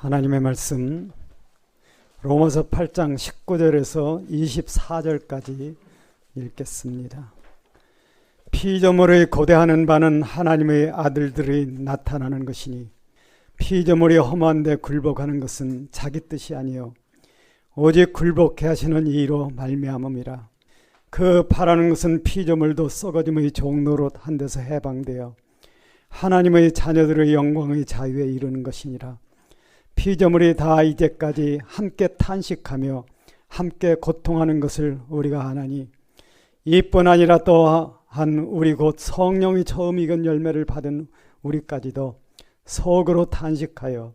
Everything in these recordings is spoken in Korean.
하나님의 말씀 로마서 8장 19절에서 24절까지 읽겠습니다. 피조물의 고대하는 바는 하나님의 아들들이 나타나는 것이니 피조물이 험한데 굴복하는 것은 자기 뜻이 아니요 오직 굴복해 하시는 이로 말미암음이라. 그 바라는 것은 피조물도 썩어짐의 종노릇 한 데서 해방되어 하나님의 자녀들의 영광의 자유에 이르는 것이니라. 피조물이 다 이제까지 함께 탄식하며 함께 고통하는 것을 우리가 아나니 이뿐 아니라 또한 우리 곧 성령이 처음 익은 열매를 받은 우리까지도 속으로 탄식하여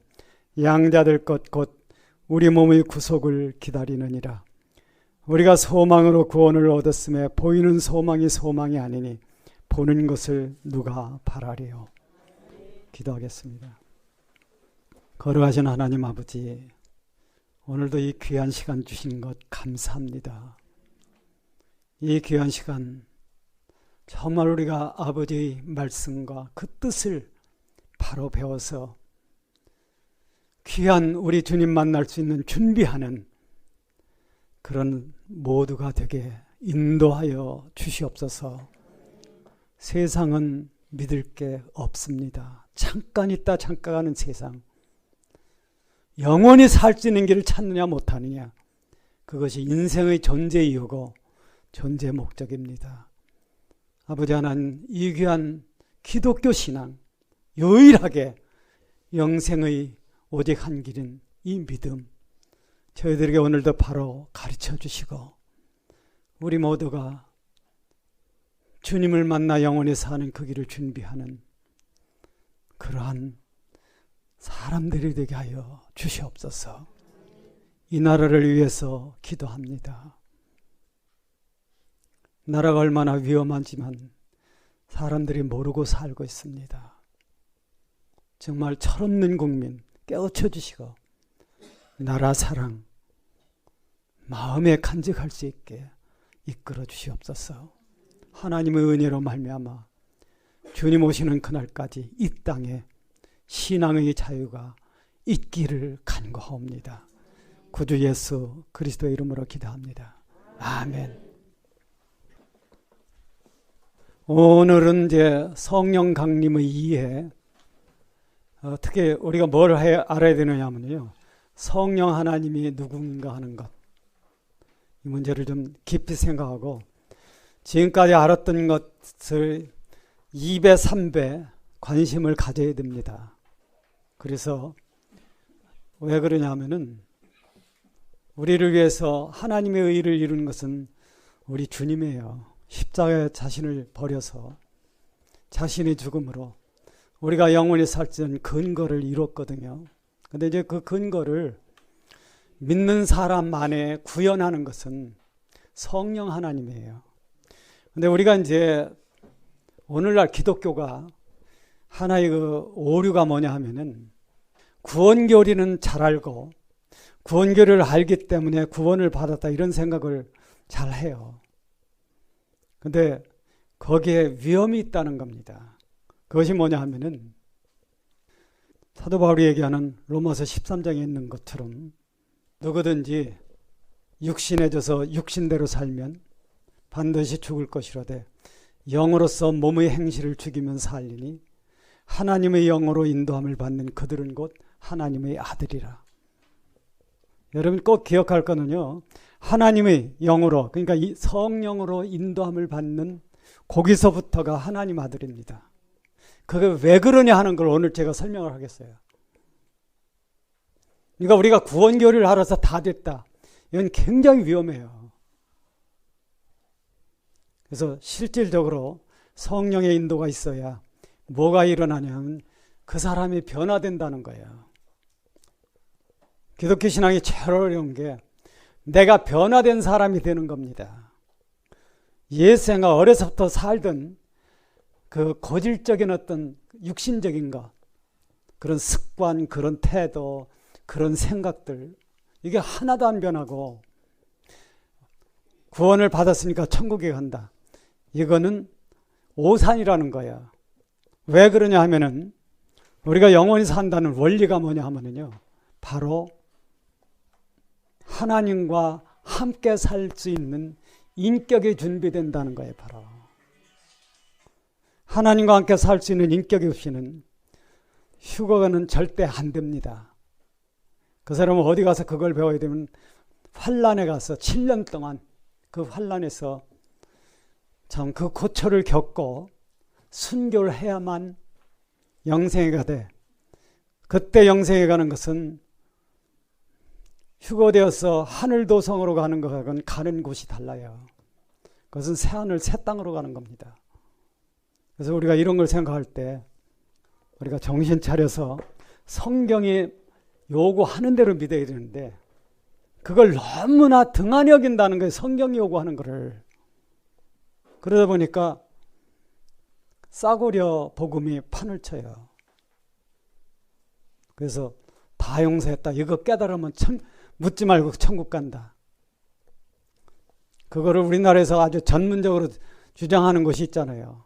양자될 것 곧 우리 몸의 구속을 기다리느니라. 우리가 소망으로 구원을 얻었음에 보이는 소망이 소망이 아니니 보는 것을 누가 바라리요. 기도하겠습니다. 거룩하신 하나님 아버지, 오늘도 이 귀한 시간 주신 것 감사합니다. 이 귀한 시간 정말 우리가 아버지의 말씀과 그 뜻을 바로 배워서 귀한 우리 주님 만날 수 있는 준비하는 그런 모두가 되게 인도하여 주시옵소서. 세상은 믿을 게 없습니다. 잠깐 있다 잠깐 가는 세상, 영원히 살 수 있는 길을 찾느냐 못하느냐, 그것이 인생의 존재 이유고 존재 목적입니다. 아버지 하나님, 이 귀한 기독교 신앙, 유일하게 영생의 오직 한 길인 이 믿음, 저희들에게 오늘도 바로 가르쳐 주시고 우리 모두가 주님을 만나 영원히 사는 그 길을 준비하는 그러한 사람들이 되게 하여 주시옵소서. 이 나라를 위해서 기도합니다. 나라가 얼마나 위험하지만 사람들이 모르고 살고 있습니다. 정말 철없는 국민 깨우쳐 주시고 나라 사랑 마음에 간직할 수 있게 이끌어 주시옵소서. 하나님의 은혜로 말미암아 주님 오시는 그날까지 이 땅에 신앙의 자유가 있기를 간구하옵니다. 구주 예수 그리스도의 이름으로 기도합니다. 아멘. 오늘은 이제 성령 강림의 이해, 어떻게 우리가 뭘 알아야 되느냐 하면요, 성령 하나님이 누군가 하는 것, 이 문제를 좀 깊이 생각하고 지금까지 알았던 것을 2배 3배 관심을 가져야 됩니다. 그래서 왜 그러냐 하면은 우리를 위해서 하나님의 의를 이루는 것은 우리 주님이에요. 십자가에 자신을 버려서 자신의 죽음으로 우리가 영원히 살 수 있는 근거를 이뤘거든요. 근데 이제 그 근거를 믿는 사람 안에 구현하는 것은 성령 하나님이에요. 근데 우리가 이제 오늘날 기독교가 하나의 그 오류가 뭐냐 하면은 구원교리는 잘 알고 구원교리를 알기 때문에 구원을 받았다 이런 생각을 잘 해요. 근데 거기에 위험이 있다는 겁니다. 그것이 뭐냐 하면은 사도 바울이 얘기하는 로마서 13장에 있는 것처럼 누구든지 육신에 져서 육신대로 살면 반드시 죽을 것이로되 영으로서 몸의 행실을 죽이면 살리니 하나님의 영으로 인도함을 받는 그들은 곧 하나님의 아들이라. 여러분 꼭 기억할 거는요, 하나님의 영으로, 그러니까 이 성령으로 인도함을 받는 거기서부터가 하나님 아들입니다. 그게 왜 그러냐 하는 걸 오늘 제가 설명을 하겠어요. 그러니까 우리가 구원교리를 알아서 다 됐다, 이건 굉장히 위험해요. 그래서 실질적으로 성령의 인도가 있어야 뭐가 일어나냐면 그 사람이 변화된다는 거예요. 기독교 신앙이 제일 어려운 게 내가 변화된 사람이 되는 겁니다. 예수가 어려서부터 살던 그 고질적인 어떤 육신적인 것, 그런 습관, 그런 태도, 그런 생각들, 이게 하나도 안 변하고 구원을 받았으니까 천국에 간다, 이거는 오산이라는 거야. 왜 그러냐 하면은 우리가 영원히 산다는 원리가 뭐냐 하면은요, 바로 하나님과 함께 살 수 있는 인격이 준비된다는 거예요. 바로 하나님과 함께 살 수 있는 인격이 없이는 휴거는 절대 안 됩니다. 그 사람은 어디 가서 그걸 배워야 되면 환란에 가서 7년 동안 그 환란에서 참 그 고초를 겪고 순교를 해야만 영생에 가되, 그때 영생에 가는 것은 휴거되어서 하늘도성으로 가는 것하고는 가는 곳이 달라요. 그것은 새하늘 새 땅으로 가는 겁니다. 그래서 우리가 이런 걸 생각할 때 우리가 정신 차려서 성경이 요구하는 대로 믿어야 되는데, 그걸 너무나 등한히 여긴다는 거예요. 성경이 요구하는 거를. 그러다 보니까 싸구려 복음이 판을 쳐요. 그래서 다 용서했다, 이거 깨달으면 묻지 말고 천국 간다. 그거를 우리나라에서 아주 전문적으로 주장하는 곳이 있잖아요.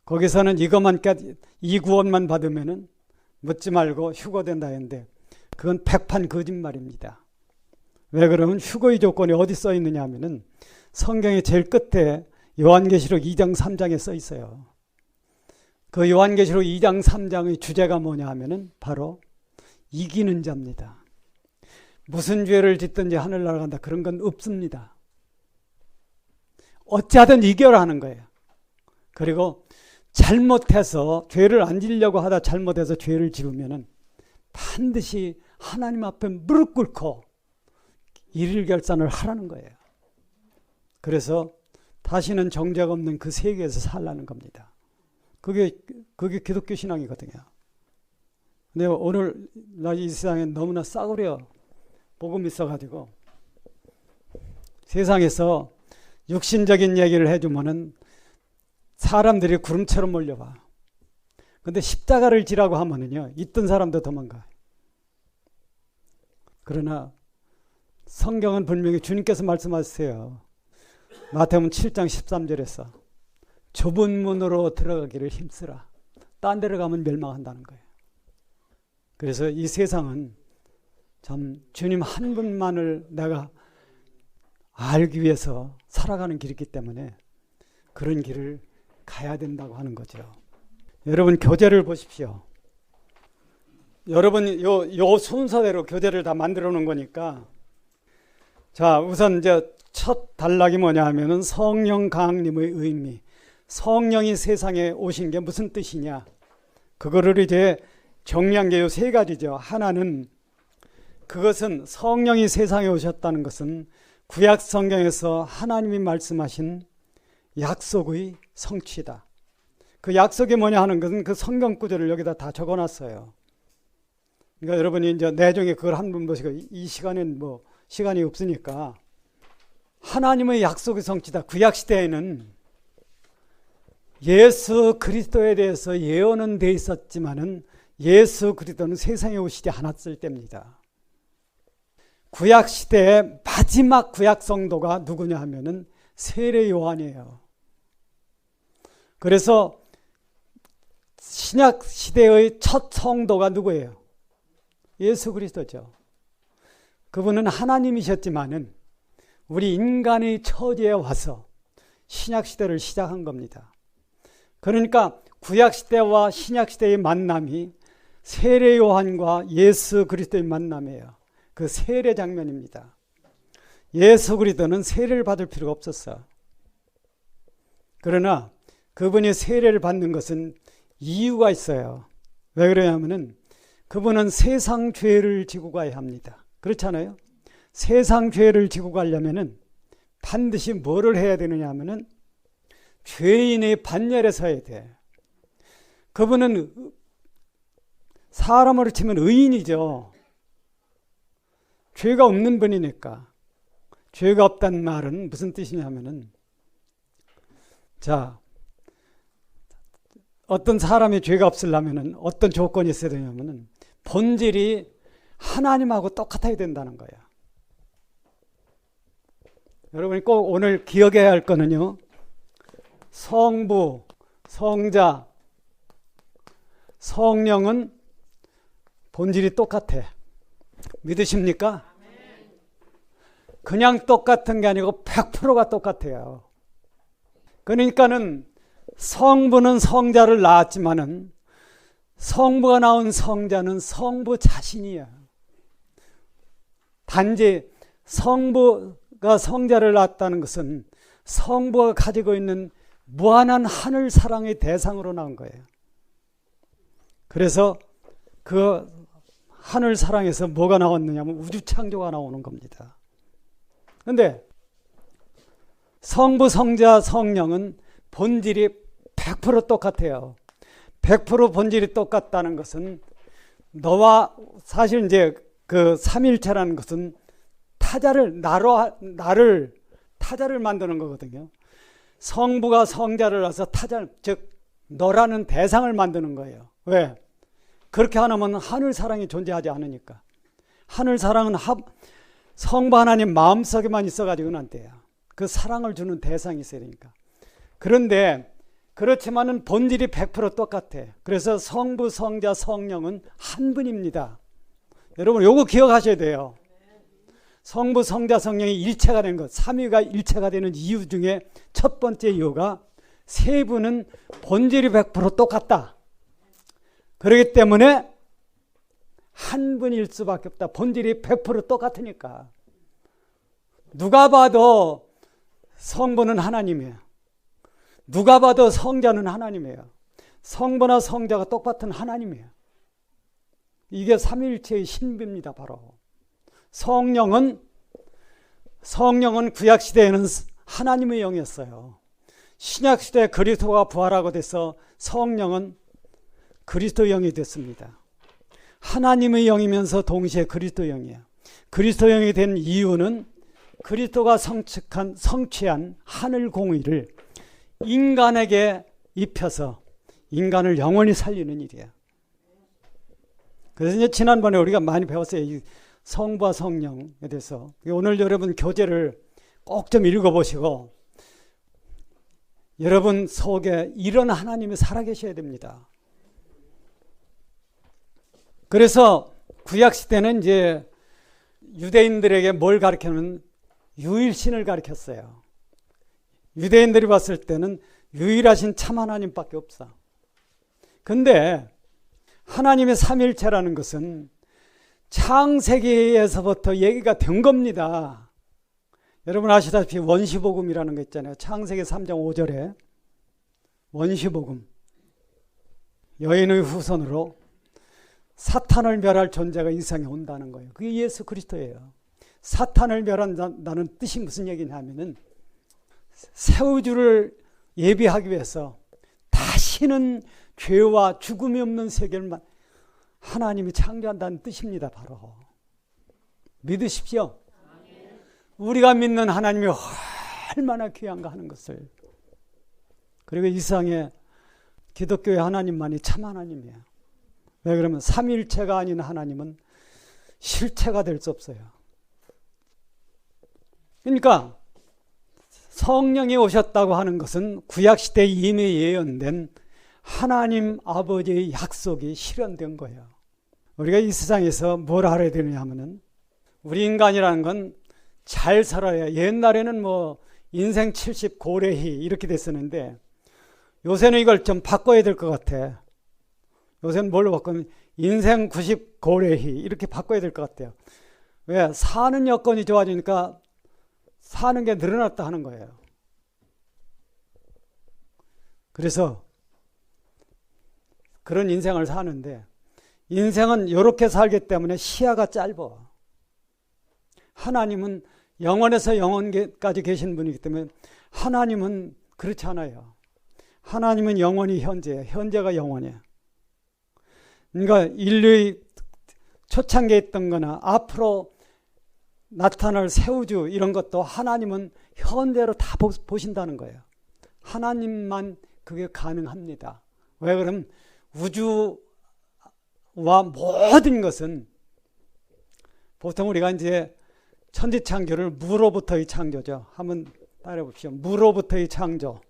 거기서는 이 구원만 받으면은 묻지 말고 휴거된다 했는데, 그건 백판 거짓말입니다. 왜 그러면 휴거의 조건이 어디 써 있느냐 하면은 성경의 제일 끝에 요한계시록 2장 3장에 써 있어요. 그 요한계시록 2장 3장의 주제가 뭐냐 하면은 바로 이기는 자입니다. 무슨 죄를 짓든지 하늘나라 간다, 그런 건 없습니다. 어찌하든 이겨라 하는 거예요. 그리고 잘못해서 죄를 안 지려고 하다 잘못해서 죄를 지으면은 반드시 하나님 앞에 무릎 꿇고 일일결산을 하라는 거예요. 그래서 다시는 정죄가 없는 그 세계에서 살라는 겁니다. 그게 기독교 신앙이거든요. 근데 오늘 이 세상에 너무나 싸구려 복음이 있어가지고 세상에서 육신적인 얘기를 해주면은 사람들이 구름처럼 몰려와. 근데 십자가를 지라고 하면은요, 있던 사람도 도망가요. 그러나 성경은 분명히 주님께서 말씀하세요. 마태복음 7장 13절에서 좁은 문으로 들어가기를 힘쓰라. 딴 데로 가면 멸망한다는 거예요. 그래서 이 세상은 참 주님 한 분만을 내가 알기 위해서 살아가는 길이기 때문에 그런 길을 가야 된다고 하는 거죠. 여러분, 교재를 보십시오. 여러분 요 순서대로 교재를 다 만들어 놓은 거니까, 자, 우선 이제 첫 단락이 뭐냐 하면은 성령 강림의 의미. 성령이 세상에 오신 게 무슨 뜻이냐. 그거를 이제 정리한 게 요 세 가지죠. 하나는, 그것은 성령이 세상에 오셨다는 것은 구약 성경에서 하나님이 말씀하신 약속의 성취다. 그 약속이 뭐냐 하는 것은 그 성경 구절을 여기다 다 적어놨어요. 그러니까 여러분이 이제 내종에 그걸 한 번 보시고, 이 시간엔 뭐 시간이 없으니까, 하나님의 약속의 성취다. 구약 시대에는 예수 그리스도에 대해서 예언은 돼 있었지만은 예수 그리스도는 세상에 오시지 않았을 때입니다. 구약 시대의 마지막 구약 성도가 누구냐 하면은 세례 요한이에요. 그래서 신약 시대의 첫 성도가 누구예요? 예수 그리스도죠. 그분은 하나님이셨지만은 우리 인간의 처지에 와서 신약 시대를 시작한 겁니다. 그러니까 구약 시대와 신약 시대의 만남이 세례 요한과 예수 그리스도의 만남이에요. 그 세례 장면입니다. 예수 그리스도는 세례를 받을 필요가 없었어. 그러나 그분이 세례를 받는 것은 이유가 있어요. 왜 그러냐면은 그분은 세상 죄를 지고 가야 합니다. 그렇잖아요. 세상 죄를 지고 가려면은 반드시 뭐를 해야 되느냐 하면은 죄인의 반열에 서야 돼. 그분은 사람으로 치면 의인이죠. 죄가 없는 분이니까. 죄가 없다는 말은 무슨 뜻이냐면은, 자, 어떤 사람이 죄가 없으려면은 어떤 조건이 있어야 되냐면은 본질이 하나님하고 똑같아야 된다는 거야. 여러분이 꼭 오늘 기억해야 할 거는요, 성부, 성자, 성령은 본질이 똑같아. 믿으십니까? 그냥 똑같은 게 아니고 100%가 똑같아요. 그러니까는 성부는 성자를 낳았지만은 성부가 낳은 성자는 성부 자신이야. 단지 성부가 성자를 낳았다는 것은 성부가 가지고 있는 무한한 하늘 사랑의 대상으로 나온 거예요. 그래서 그 하늘 사랑에서 뭐가 나왔느냐면 우주 창조가 나오는 겁니다. 그런데 성부, 성자, 성령은 본질이 100% 똑같아요. 100% 본질이 똑같다는 것은 너와 사실 이제 그 삼일체라는 것은 나를 타자를 만드는 거거든요. 성부가 성자를 낳아서 타자, 즉 너라는 대상을 만드는 거예요. 왜? 그렇게 안 하면 하늘 사랑이 존재하지 않으니까. 하늘 사랑은 성부 하나님 마음속에만 있어가지고는 안 돼요. 그 사랑을 주는 대상이 있어야 되니까. 그런데 그렇지만은 본질이 100% 똑같아. 그래서 성부, 성자, 성령은 한 분입니다. 여러분 요거 기억하셔야 돼요. 성부, 성자, 성령이 일체가 되는 것, 삼위가 일체가 되는 이유 중에 첫 번째 이유가 세 분은 본질이 100% 똑같다. 그렇기 때문에 한 분일 수밖에 없다. 본질이 100% 똑같으니까. 누가 봐도 성부는 하나님이에요. 누가 봐도 성자는 하나님이에요. 성부나 성자가 똑같은 하나님이에요. 이게 삼위일체의 신비입니다. 바로 성령은 구약시대에는 하나님의 영이었어요. 신약시대 그리스도가 부활하고 돼서 성령은 그리스도 영이 됐습니다. 하나님의 영이면서 동시에 그리스도 영이에요. 그리스도 영이 된 이유는 그리스도가 성취한 하늘 공의를 인간에게 입혀서 인간을 영원히 살리는 일이에요. 그래서 이제 지난번에 우리가 많이 배웠어요. 이 성부와 성령에 대해서. 오늘 여러분 교재를 꼭 좀 읽어보시고 여러분 속에 이런 하나님이 살아계셔야 됩니다. 그래서 구약시대는 이제 유대인들에게 뭘 가르치냐면 유일신을 가르쳤어요. 유대인들이 봤을 때는 유일하신 참 하나님밖에 없어. 근데 하나님의 삼일체라는 것은 창세기에서부터 얘기가 된 겁니다. 여러분 아시다시피 원시복음이라는 거 있잖아요. 창세기 3장 5절에 원시복음, 여인의 후손으로 사탄을 멸할 존재가 이 세상에 온다는 거예요. 그게 예수 그리스도예요. 사탄을 멸한다는 뜻이 무슨 얘기냐면은 새 우주를 예비하기 위해서 다시는 죄와 죽음이 없는 세계를 하나님이 창조한다는 뜻입니다. 바로 믿으십시오. 우리가 믿는 하나님이 얼마나 귀한가 하는 것을. 그리고 이 세상에 기독교의 하나님만이 참 하나님이에요. 왜 그러면 삼일체가 아닌 하나님은 실체가 될 수 없어요. 그러니까 성령이 오셨다고 하는 것은 구약시대에 이미 예언된 하나님 아버지의 약속이 실현된 거예요. 우리가 이 세상에서 뭘 알아야 되느냐 하면은 우리 인간이라는 건 잘 살아야, 옛날에는 뭐 인생 70 고래희 이렇게 됐었는데 요새는 이걸 좀 바꿔야 될 것 같아. 요새는 뭘로 바꾸면 인생 90 고래희 이렇게 바꿔야 될 것 같아요. 왜? 사는 여건이 좋아지니까 사는 게 늘어났다 하는 거예요. 그래서 그런 인생을 사는데 인생은 이렇게 살기 때문에 시야가 짧아. 하나님은 영원에서 영원까지 계신 분이기 때문에 하나님은 그렇지 않아요. 하나님은 영원히 현재예요. 현재가 영원이에요. 그러니까 인류의 초창기에 있던 거나 앞으로 나타날 새우주 이런 것도 하나님은 현재로 다 보신다는 거예요. 하나님만 그게 가능합니다. 왜 그러면 우주와 모든 것은 보통 우리가 이제 천지창조를 무로부터의 창조죠. 한번 따라해 봅시오. 무로부터의 창조.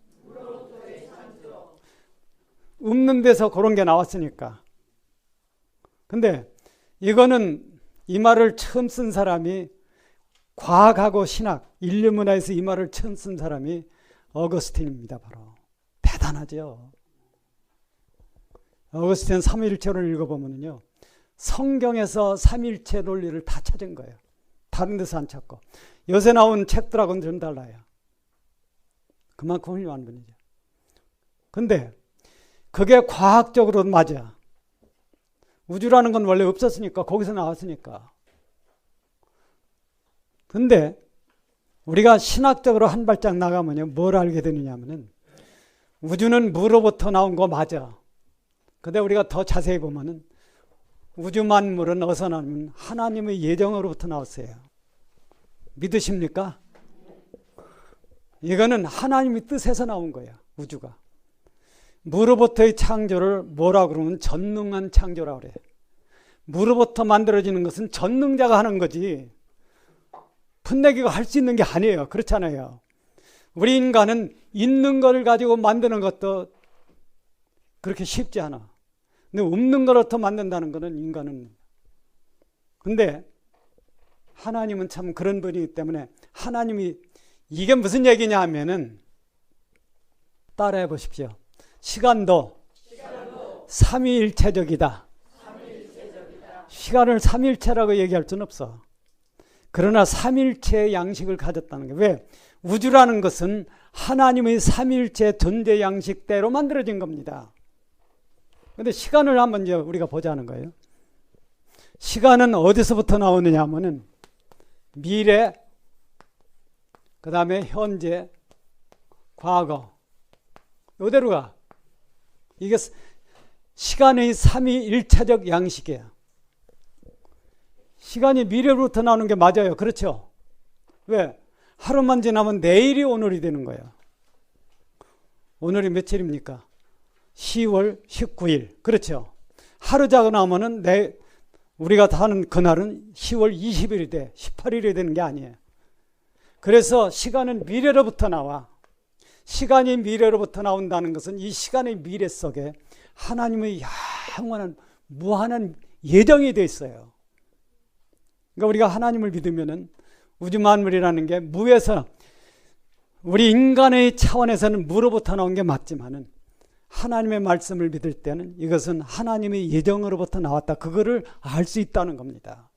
없는 데서 그런 게 나왔으니까. 근데 이거는 이 말을 처음 쓴 사람이 과학하고 신학, 인류 문화에서 이 말을 처음 쓴 사람이 어거스틴입니다. 바로. 대단하죠. 어거스틴 삼위일체론을 읽어보면요, 성경에서 삼위일체 논리를 다 찾은 거예요. 다른 데서 안 찾고. 요새 나온 책들하고는 좀 달라요. 그만큼 훌륭한 분이죠. 근데 그게 과학적으로 맞아. 우주라는 건 원래 없었으니까, 거기서 나왔으니까. 근데 우리가 신학적으로 한 발짝 나가면요, 뭘 알게 되느냐 하면은, 우주는 무로부터 나온 거 맞아. 근데 우리가 더 자세히 보면은, 우주 만물은 어디서 나오면 하나님의 예정으로부터 나왔어요. 믿으십니까? 이거는 하나님의 뜻에서 나온 거예요. 우주가. 무로부터의 창조를 뭐라 그러면 전능한 창조라고 그래요. 무로부터 만들어지는 것은 전능자가 하는 거지 풋내기가 할 수 있는 게 아니에요. 그렇잖아요. 우리 인간은 있는 걸 가지고 만드는 것도 그렇게 쉽지 않아. 근데 없는 걸부터 만든다는 것은 인간은. 근데 하나님은 참 그런 분이기 때문에, 하나님이 이게 무슨 얘기냐 하면은, 따라해 보십시오. 시간도 삼위일체적이다. 시간을 삼일체라고 얘기할 수는 없어. 그러나 삼일체의 양식을 가졌다는 게, 왜? 우주라는 것은 하나님의 삼일체 존재 양식대로 만들어진 겁니다. 그런데 시간을 한번 이제 우리가 보자는 거예요. 시간은 어디서부터 나오느냐 하면은 미래, 그 다음에 현재, 과거, 요대로 가. 이게 시간의 삼위일체적 양식이에요. 시간이 미래로부터 나오는 게 맞아요. 그렇죠? 왜? 하루만 지나면 내일이 오늘이 되는 거예요. 오늘이 며칠입니까? 10월 19일. 그렇죠? 하루 자고 나면은 우리가 사는 그날은 10월 20일이 돼. 18일이 되는 게 아니에요. 그래서 시간은 미래로부터 나와. 시간이 미래로부터 나온다는 것은 이 시간의 미래 속에 하나님의 영원한 무한한 예정이 되어 있어요. 그러니까 우리가 하나님을 믿으면은 우주 만물이라는 게 무에서, 우리 인간의 차원에서는 무로부터 나온 게 맞지만은 하나님의 말씀을 믿을 때는 이것은 하나님의 예정으로부터 나왔다. 그거를 알 수 있다는 겁니다.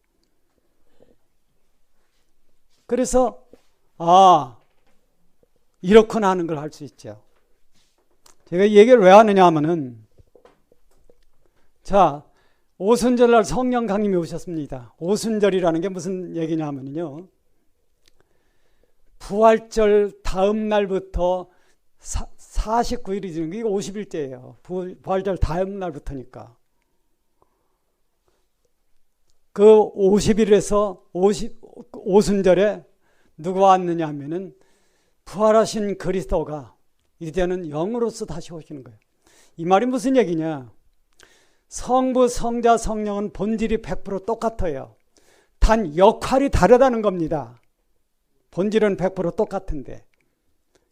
그래서 이렇구나 하는 걸 알 수 있죠. 제가 이 얘기를 왜 하느냐 하면은, 자, 오순절날 성령 강림이 오셨습니다. 오순절이라는 게 무슨 얘기냐 하면요, 부활절 다음 날부터 49일이 지는 게, 이거 50일째예요. 부활절 다음 날부터니까. 그 50일에서 오순절에 누가 왔느냐 하면은 부활하신 그리스도가 이제는 영으로서 다시 오시는 거예요. 이 말이 무슨 얘기냐? 성부, 성자, 성령은 본질이 100% 똑같아요. 단 역할이 다르다는 겁니다. 본질은 100% 똑같은데.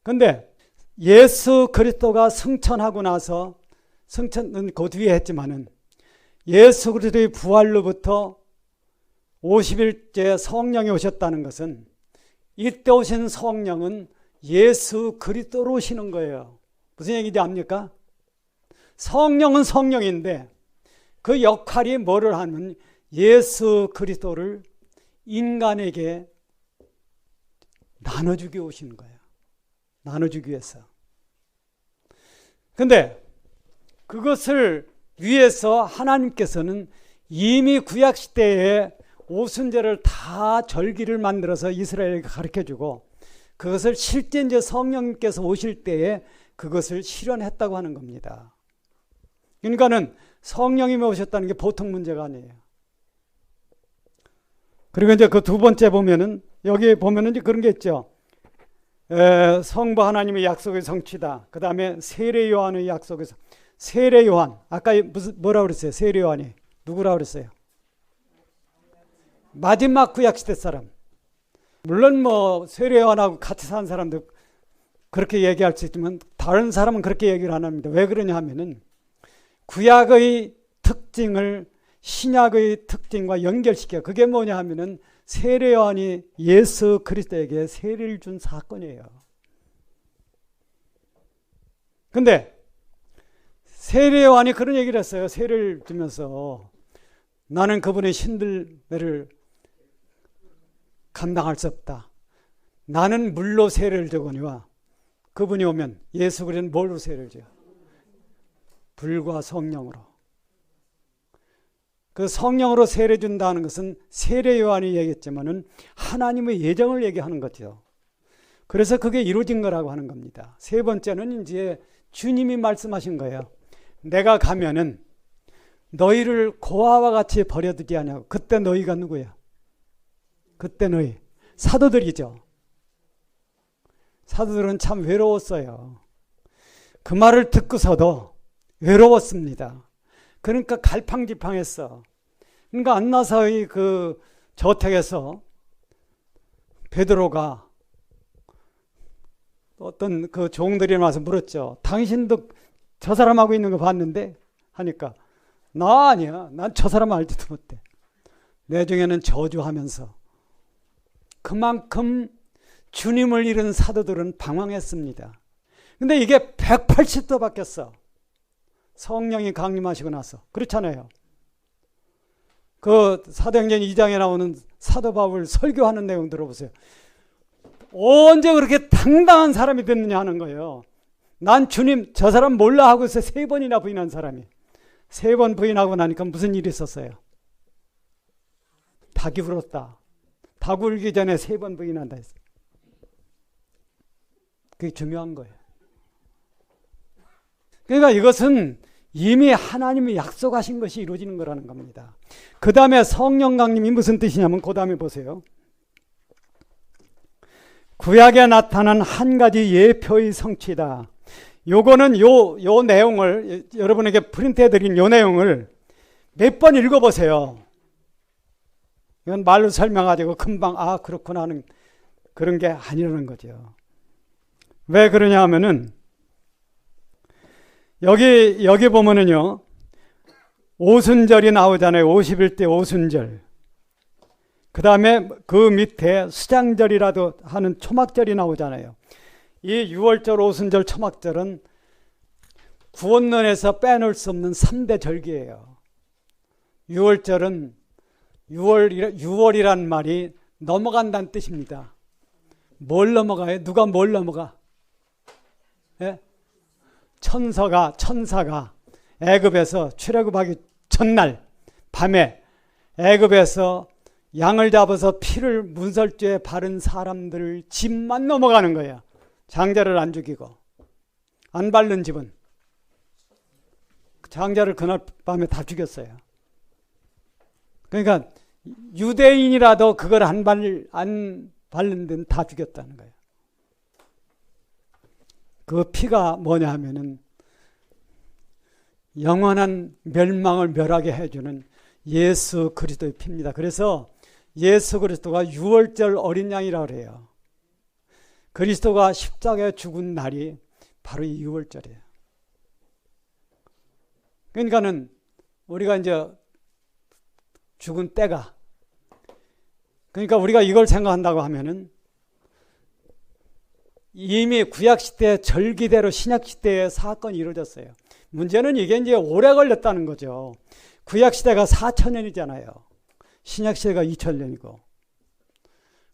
근데 예수 그리스도가 승천하고 나서, 승천은 그 뒤에 했지만은, 예수 그리스도의 부활로부터 50일째 성령이 오셨다는 것은, 이때 오신 성령은 예수 그리스도로 오시는 거예요. 무슨 얘기인지 압니까? 성령은 성령인데 그 역할이 뭐를 하면 예수 그리스도를 인간에게 나눠주기 오시는 거예요. 나눠주기 위해서. 근데 그것을 위해서 하나님께서는 이미 구약시대에 오순절을 다 절기를 만들어서 이스라엘에게 가르쳐주고, 그것을 실제 이제 성령님께서 오실 때에 그것을 실현했다고 하는 겁니다. 그러니까는 성령님이 오셨다는 게 보통 문제가 아니에요. 그리고 이제 그 두 번째 보면은, 여기 보면은 이제 그런 게 있죠. 성부 하나님의 약속의 성취다. 그 다음에 세례 요한의 약속의 세례 요한. 아까 뭐라 그랬어요? 세례 요한이 누구라 그랬어요? 마지막 구약시대 사람. 물론 뭐 세례 요한하고 같이 산 사람도 그렇게 얘기할 수 있지만 다른 사람은 그렇게 얘기를 안 합니다. 왜 그러냐 하면은 구약의 특징을 신약의 특징과 연결시켜. 그게 뭐냐 하면은 세례 요한이 예수 그리스도에게 세례를 준 사건이에요. 근데 세례 요한이 그런 얘기를 했어요. 세례를 주면서 나는 그분의 신들매를 감당할 수 없다. 나는 물로 세례를 주거니와 그분이 오면 예수 그리스도는 뭘로 세례를 줘요? 불과 성령으로. 그 성령으로 세례 준다는 것은 세례 요한이 얘기했지만은 하나님의 예정을 얘기하는 거죠. 그래서 그게 이루어진 거라고 하는 겁니다. 세 번째는 이제 주님이 말씀하신 거예요. 내가 가면은 너희를 고아와 같이 버려두지 않냐고. 그때 너희가 누구야? 그때 너희 사도들이죠. 사도들은 참 외로웠어요. 그 말을 듣고서도 외로웠습니다. 그러니까 갈팡질팡했어. 그러니까 안나사의 그 저택에서 베드로가 어떤 그 종들이 와서 물었죠. 당신도 저 사람하고 있는 거 봤는데? 하니까 나 아니야. 난 저 사람 알지도 못해. 내 중에는 저주하면서. 그만큼 주님을 잃은 사도들은 방황했습니다. 근데 이게 180도 바뀌었어. 성령이 강림하시고 나서. 그렇잖아요. 그 사도행전 2장에 나오는 사도 바울 설교하는 내용 들어보세요. 언제 그렇게 당당한 사람이 됐느냐 하는 거예요. 난 주님 저 사람 몰라 하고서 3번이나 부인한 사람이. 3번 부인하고 나니까 무슨 일이 있었어요? 닭이 울었다. 닭 울기 전에 3번 부인한다 했어요. 그게 중요한 거예요. 그러니까 이것은 이미 하나님이 약속하신 것이 이루어지는 거라는 겁니다. 그 다음에 성령 강림이 무슨 뜻이냐면 그 다음에 보세요. 구약에 나타난 한 가지 예표의 성취다. 요거는 요 내용을 여러분에게 프린트해드린 요 내용을 몇 번 읽어보세요. 이건 말로 설명하자고 금방 그렇구나 하는 그런 게 아니라는 거죠. 왜 그러냐 하면은 여기 보면은요, 오순절이 나오잖아요. 51대 오순절. 그 다음에 그 밑에 수장절이라도 하는 초막절이 나오잖아요. 이 6월절, 오순절, 초막절은 구원론에서 빼놓을 수 없는 3대 절기예요. 6월절은 6월이란 말이 넘어간다는 뜻입니다. 뭘 넘어가요? 누가 뭘 넘어가? 예? 천사가 애굽에서 출애굽하기 전날 밤에 애굽에서 양을 잡아서 피를 문설주에 바른 사람들 집만 넘어가는 거예요. 장자를 안 죽이고. 안 바른 집은 장자를 그날 밤에 다 죽였어요. 그러니까 유대인이라도 그걸 안 바른 데는 다 죽였다는 거예요. 그 피가 뭐냐 하면은 영원한 멸망을 멸하게 해주는 예수 그리스도의 피입니다. 그래서 예수 그리스도가 6월절 어린 양이라고 해요. 그리스도가 십자가에 죽은 날이 바로 이 6월절이에요. 그러니까는 우리가 이제 죽은 때가, 그러니까 우리가 이걸 생각한다고 하면은 이미 구약시대 절기대로 신약시대의 사건이 이루어졌어요. 문제는 이게 이제 오래 걸렸다는 거죠. 구약시대가 4,000년이잖아요. 신약시대가 2,000년이고.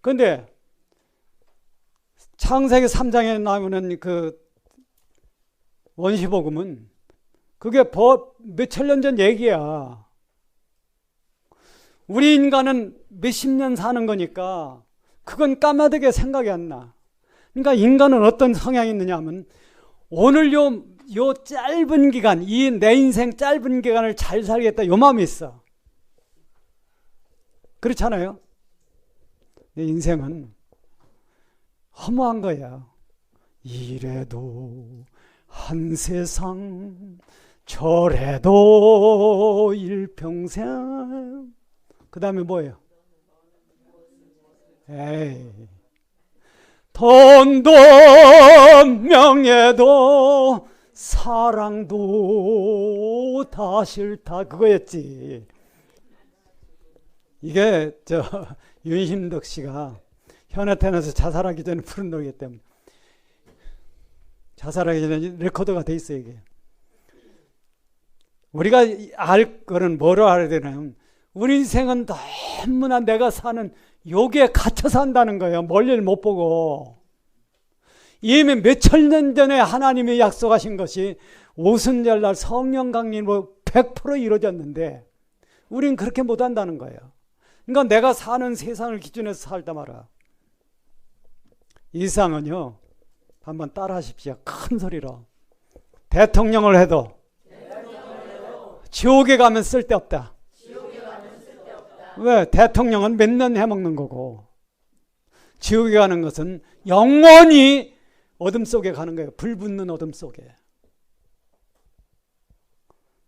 그런데 창세기 3장에 나오는 그 원시복음은 그게 몇천 년 전 얘기야. 우리 인간은 몇십 년 사는 거니까 그건 까마득하게 생각이 안 나. 그러니까 인간은 어떤 성향이 있느냐 하면 오늘 요 짧은 기간, 이 내 인생 짧은 기간을 잘 살겠다 요 마음이 있어. 그렇잖아요. 내 인생은 허무한 거야. 이래도 한 세상 저래도 일평생. 그 다음에 뭐예요? 에이, 돈도 명예도 사랑도 다 싫다 그거였지. 이게 윤심덕 씨가 현해탄에서 자살하기 전에 부른 노래이기 때문에 자살하기 전에 레코드가 돼 있어요. 이게 우리가 알 거는 뭐로 알아야 되냐면 우리 인생은 너무나 내가 사는 욕에 갇혀 산다는 거예요. 멀리를 못 보고. 이미 몇천 년 전에 하나님이 약속하신 것이 오순절날 성령 강림으로 100% 이루어졌는데 우린 그렇게 못한다는 거예요. 그러니까 내가 사는 세상을 기준해서 살다 말아. 이상은요, 한번 따라 하십시오. 큰 소리로. 대통령을 해도 지옥에 가면 쓸데없다. 왜? 대통령은 몇 년 해먹는 거고 지옥에 가는 것은 영원히 어둠 속에 가는 거예요. 불 붙는 어둠 속에.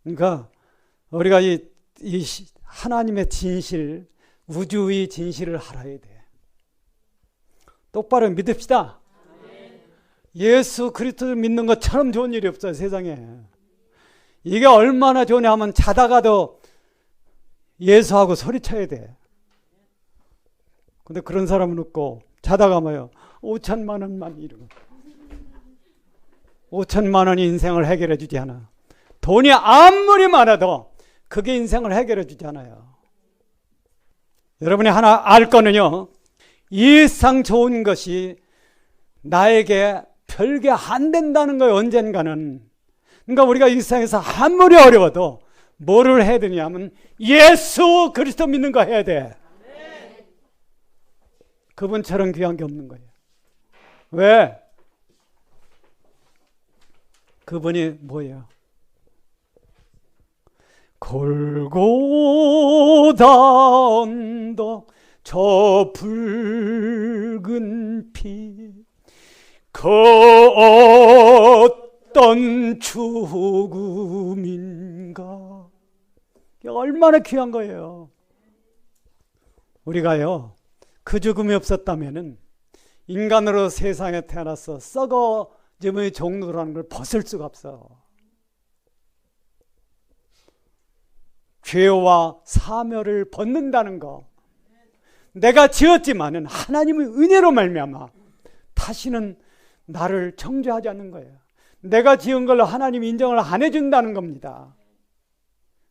그러니까 우리가 이 하나님의 진실, 우주의 진실을 알아야 돼. 똑바로 믿읍시다. 예수 그리스도를 믿는 것처럼 좋은 일이 없어요, 세상에. 이게 얼마나 좋냐 하면 자다가도 예수하고 소리쳐야 돼. 근데 그런 사람은 없고 자다가 뭐요? 5천만 원만 이루고 5천만 원이 인생을 해결해 주지 않아. 돈이 아무리 많아도 그게 인생을 해결해 주지 않아요. 여러분이 하나 알 거는요, 이상 좋은 것이 나에게 별게 안 된다는 거예요. 언젠가는. 그러니까 우리가 이 세상에서 아무리 어려워도 뭐를 해야 되냐면 예수 그리스도 믿는 거 해야 돼. 그분처럼 귀한 게 없는 거예요. 왜? 그분이 뭐예요? 골고다 언덕 저 붉은 피 그 어떤 죽음인가. 얼마나 귀한 거예요. 우리가요, 그 죽음이 없었다면은 인간으로 세상에 태어나서 썩어짐의 종로라는 걸 벗을 수가 없어. 죄와 사멸을 벗는다는 거. 내가 지었지만은 하나님의 은혜로 말미암아 다시는 나를 정죄하지 않는 거예요. 내가 지은 걸로 하나님이 인정을 안 해준다는 겁니다.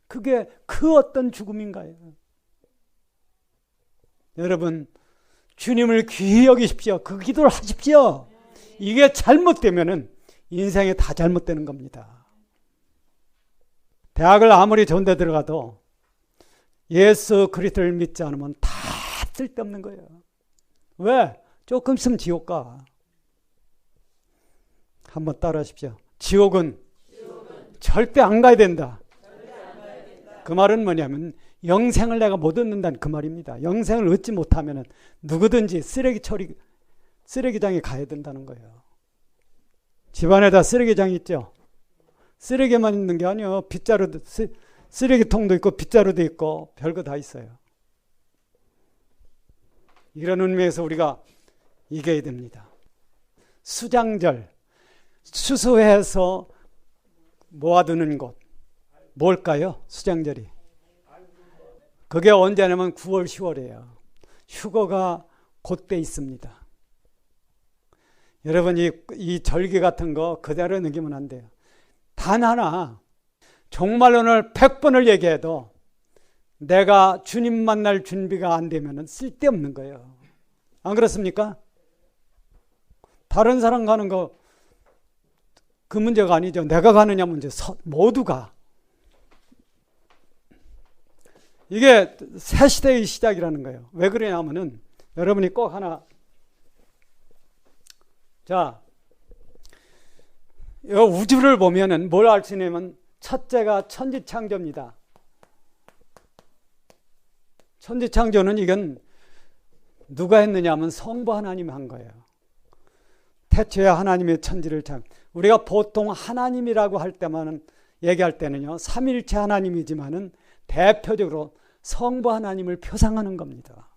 그게 그 어떤 죽음인가요? 여러분, 주님을 귀히 여기십시오. 그 기도를 하십시오. 이게 잘못되면은 인생에 다 잘못되는 겁니다. 대학을 아무리 좋은 데 들어가도 예수 그리스도를 믿지 않으면 다 쓸데없는 거예요. 왜? 조금 있으면 지옥 가. 한번 따라 하십시오. 지옥은 절대 안 가야 된다. 그 말은 뭐냐면 영생을 내가 못 얻는다는 그 말입니다. 영생을 얻지 못하면 누구든지 쓰레기장에 가야 된다는 거예요. 집안에다 쓰레기장이 있죠. 쓰레기만 있는 게 아니에요. 빗자루도, 쓰레기통도 있고 빗자루도 있고 별거 다 있어요. 이런 의미에서 우리가 이겨야 됩니다. 수장절, 수소해서 모아두는 곳 뭘까요? 수장절이. 그게 언제냐면 9월, 10월이에요. 휴거가 곧돼 있습니다. 여러분, 이 절기 같은 거 그대로 넘기면 안 돼요. 단 하나, 정말 오늘 100번을 얘기해도 내가 주님 만날 준비가 안 되면 쓸데없는 거예요. 안 그렇습니까? 다른 사람 가는 거 그 문제가 아니죠. 내가 가느냐 문제. 모두가. 이게 새 시대의 시작이라는 거예요. 왜 그러냐면은 여러분이 꼭 하나, 자, 이 우주를 보면은 뭘 알 수 있냐면 첫째가 천지창조입니다. 천지창조는 이건 누가 했느냐 하면 성부 하나님이 한 거예요. 태초에 하나님의 천지를 우리가 보통 하나님이라고 할 때만은 얘기할 때는요, 삼일체 하나님이지만은 대표적으로 성부 하나님을 표상하는 겁니다.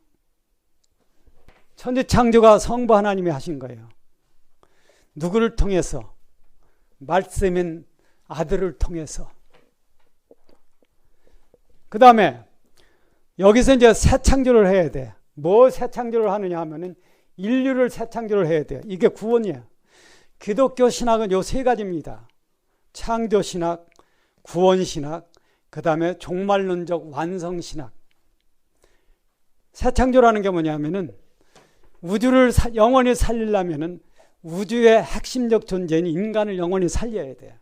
천지창조가 성부 하나님이 하신 거예요. 누구를 통해서? 말씀인 아들을 통해서. 그 다음에 여기서 이제 새 창조를 해야 돼. 뭐 새 창조를 하느냐 하면은 인류를 새 창조를 해야 돼요. 이게 구원이에요. 기독교 신학은 요 세 가지입니다. 창조 신학, 구원 신학, 그 다음에 종말론적 완성 신학. 새 창조라는 게 뭐냐면은 우주를 영원히 살리려면은 우주의 핵심적 존재인 인간을 영원히 살려야 돼요.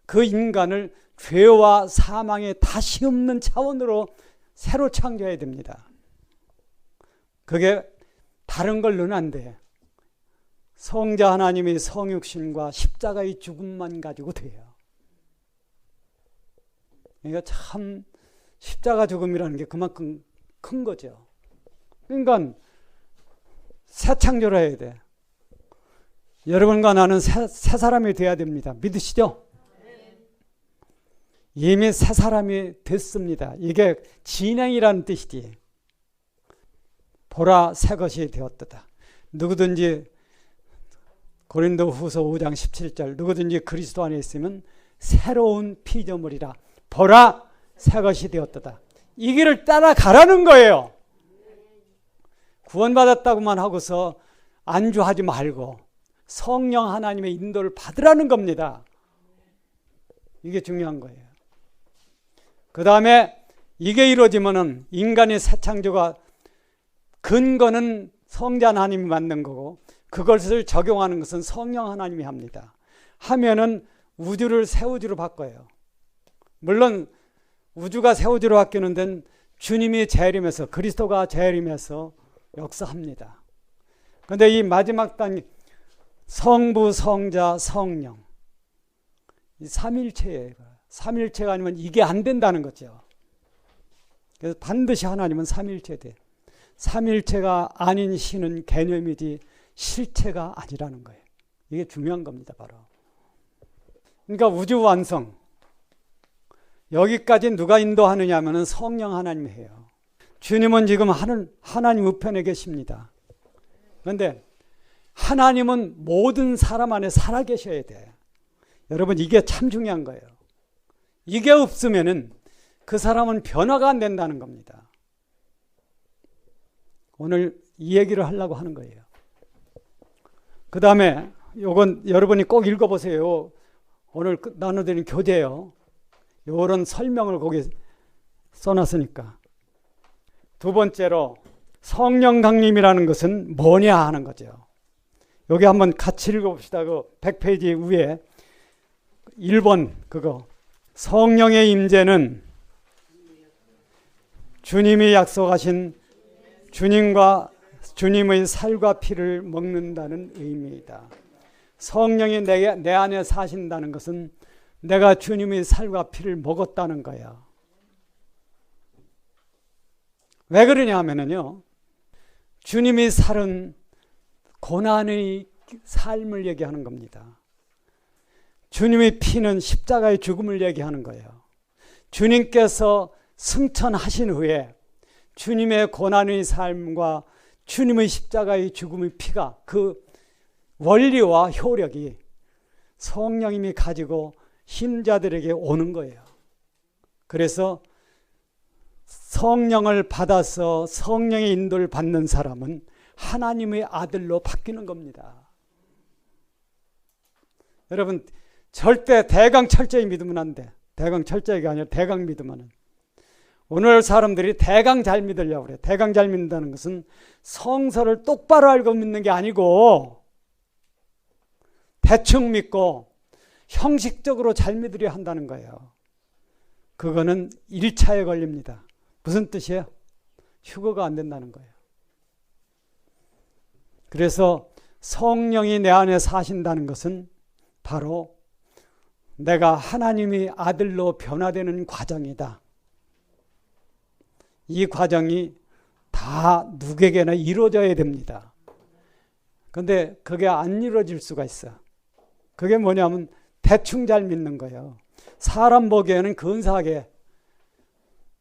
그 인간을 죄와 사망에 다시 없는 차원으로 새로 창조해야 됩니다. 그게 다른 걸로는 안 돼요. 성자 하나님의 성육신과 십자가의 죽음만 가지고 돼요. 그러니까 참 십자가 죽음이라는 게 그만큼 큰 거죠. 그러니까 새 창조를 해야 돼. 여러분과 나는 새 사람이 돼야 됩니다. 믿으시죠? 이미 새 사람이 됐습니다. 이게 진행이라는 뜻이지. 보라 새 것이 되었도다. 누구든지 고린도후서 5장 17절 누구든지 그리스도 안에 있으면 새로운 피조물이라. 보라 새 것이 되었도다. 이 길을 따라가라는 거예요. 구원받았다고만 하고서 안주하지 말고 성령 하나님의 인도를 받으라는 겁니다. 이게 중요한 거예요. 그 다음에 이게 이루어지면은 인간의 새 창조가 근거는 성자 하나님이 만든 거고 그것을 적용하는 것은 성령 하나님이 합니다. 하면은 우주를 새 우주로 바꿔요. 물론 우주가 새 우주로 바뀌는 데는 주님이 재림해서 그리스도가 재림해서 역사합니다. 그런데 이 마지막 단계 성부, 성자, 성령 이 삼일체예요. 삼일체가 아니면 이게 안 된다는 거죠. 그래서 반드시 하나님은 삼일체 돼. 삼일체가 아닌 신은 개념이지 실체가 아니라는 거예요. 이게 중요한 겁니다. 바로. 그러니까 우주 완성 여기까지 누가 인도하느냐 하면 성령 하나님이 해요. 주님은 지금 하나님 우편에 계십니다. 그런데 하나님은 모든 사람 안에 살아 계셔야 돼. 여러분 이게 참 중요한 거예요. 이게 없으면은 그 사람은 변화가 안 된다는 겁니다. 오늘 이 얘기를 하려고 하는 거예요. 그 다음에 요건 여러분이 꼭 읽어보세요. 오늘 나눠드린 교재예요. 이런 설명을 거기 써놨으니까. 두 번째로 성령 강림이라는 것은 뭐냐 하는 거죠. 여기 한번 같이 읽어봅시다. 그 100페이지 위에 1번 그거. 성령의 임재는 주님이 약속하신 주님과 주님의 살과 피를 먹는다는 의미이다. 성령이 내 안에 사신다는 것은 내가 주님의 살과 피를 먹었다는 거야. 왜 그러냐 하면요. 주님의 살은 고난의 삶을 얘기하는 겁니다. 주님의 피는 십자가의 죽음을 얘기하는 거예요. 주님께서 승천하신 후에 주님의 고난의 삶과 주님의 십자가의 죽음의 피가 그 원리와 효력이 성령님이 가지고 힘자들에게 오는 거예요. 그래서 성령을 받아서 성령의 인도를 받는 사람은 하나님의 아들로 바뀌는 겁니다. 여러분 절대 대강 철저히 믿으면 안 돼. 대강 철저히가 아니라 대강 믿으면. 오늘 사람들이 대강 잘 믿으려고 그래. 대강 잘 믿는다는 것은 성서를 똑바로 알고 믿는 게 아니고 대충 믿고 형식적으로 잘 믿으려 한다는 거예요. 그거는 1차에 걸립니다. 무슨 뜻이에요? 휴거가 안 된다는 거예요. 그래서 성령이 내 안에 사신다는 것은 바로 내가 하나님의 아들로 변화되는 과정이다. 이 과정이 다 누구에게나 이루어져야 됩니다. 그런데 그게 안 이루어질 수가 있어. 그게 뭐냐면 대충 잘 믿는 거예요. 사람 보기에는 근사하게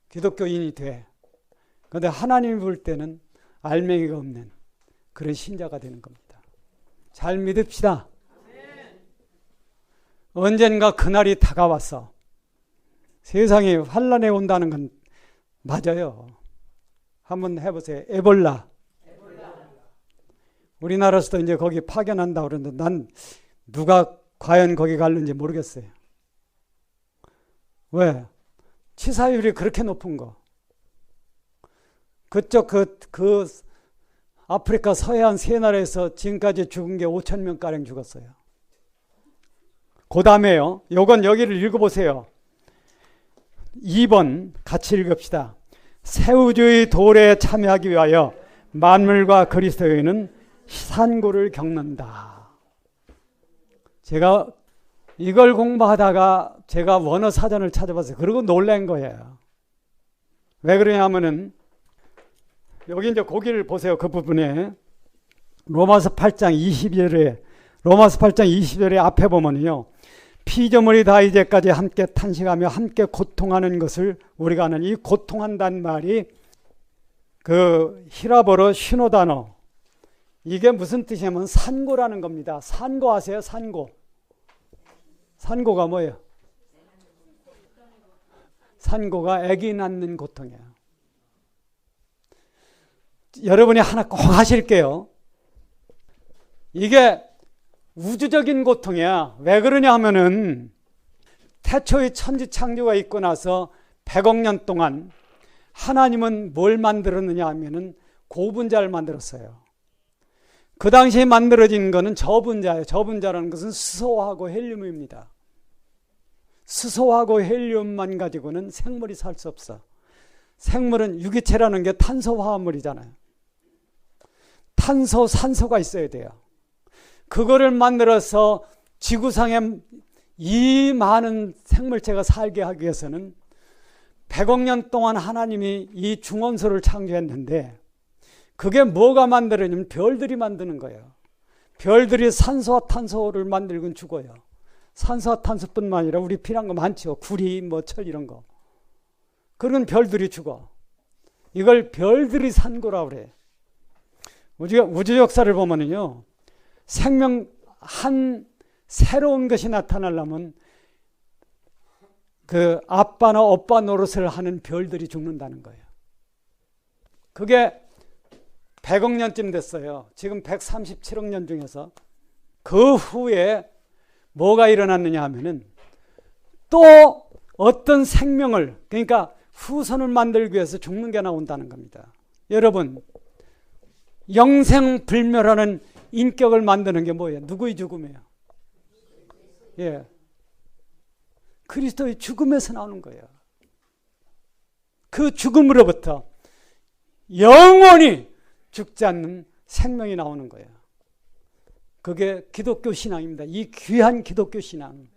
기독교인이 돼. 그런데 하나님이 볼 때는 알맹이가 없는 그런 신자가 되는 겁니다. 잘 믿읍시다. 언젠가 그날이 다가와서 세상이 환란에 온다는 건 맞아요. 한번 해보세요. 에볼라. 우리나라에서도 이제 거기 파견한다 그러는데 난 누가 과연 거기 갈는지 모르겠어요. 왜? 치사율이 그렇게 높은 거. 그쪽 그 아프리카 서해안 세 나라에서 지금까지 죽은 게 5천 명가량 죽었어요. 그 다음에요. 요건 여기를 읽어보세요. 2번 같이 읽읍시다. 새우주의 도래에 참여하기 위하여 만물과 그리스도인은 산고를 겪는다. 제가 이걸 공부하다가 제가 원어 사전을 찾아봤어요. 그리고 놀란 거예요. 왜 그러냐면은 여기 이제 거기를 보세요. 그 부분에 로마서 8장 20절에 앞에 보면요. 피조물이 다 이제까지 함께 탄식하며 함께 고통하는 것을 우리가 아는 이 고통한다는 말이 그 히라보로 신호 단어 이게 무슨 뜻이냐면 산고라는 겁니다. 산고 아세요? 산고. 산고가 뭐예요? 산고가 아기 낳는 고통이에요. 여러분이 하나 꼭 하실게요. 이게 우주적인 고통이야. 왜 그러냐 하면은 태초의 천지창조가 있고 나서 100억 년 동안 하나님은 뭘 만들었느냐 하면은 고분자를 만들었어요. 그 당시에 만들어진 거는 저분자예요. 저분자라는 것은 수소하고 헬륨입니다. 수소하고 헬륨만 가지고는 생물이 살 수 없어. 생물은 유기체라는 게 탄소화합물이잖아요. 탄소, 산소가 있어야 돼요. 그거를 만들어서 지구상에 이 많은 생물체가 살게 하기 위해서는 100억 년 동안 하나님이 이 중원소를 창조했는데 그게 뭐가 만들어지면 별들이 만드는 거예요. 별들이 산소와 탄소를 만들곤 죽어요. 산소와 탄소뿐만 아니라 우리 필요한 거 많죠. 구리, 철 이런 거. 그런 별들이 죽어. 이걸 별들이 산고라고 그래. 우리가 우주 역사를 보면은요. 생명 한 새로운 것이 나타나려면 그 아빠나 오빠 노릇을 하는 별들이 죽는다는 거예요. 그게 100억 년쯤 됐어요. 지금 137억 년 중에서 그 후에 뭐가 일어났느냐 하면은 또 어떤 생명을 그러니까 후손을 만들기 위해서 죽는 게 나온다는 겁니다. 여러분 영생불멸하는 인격을 만드는 게 뭐예요? 누구의 죽음이에요? 예, 그리스도의 죽음에서 나오는 거예요. 그 죽음으로부터 영원히 죽지 않는 생명이 나오는 거예요. 그게 기독교 신앙입니다. 이 귀한 기독교 신앙.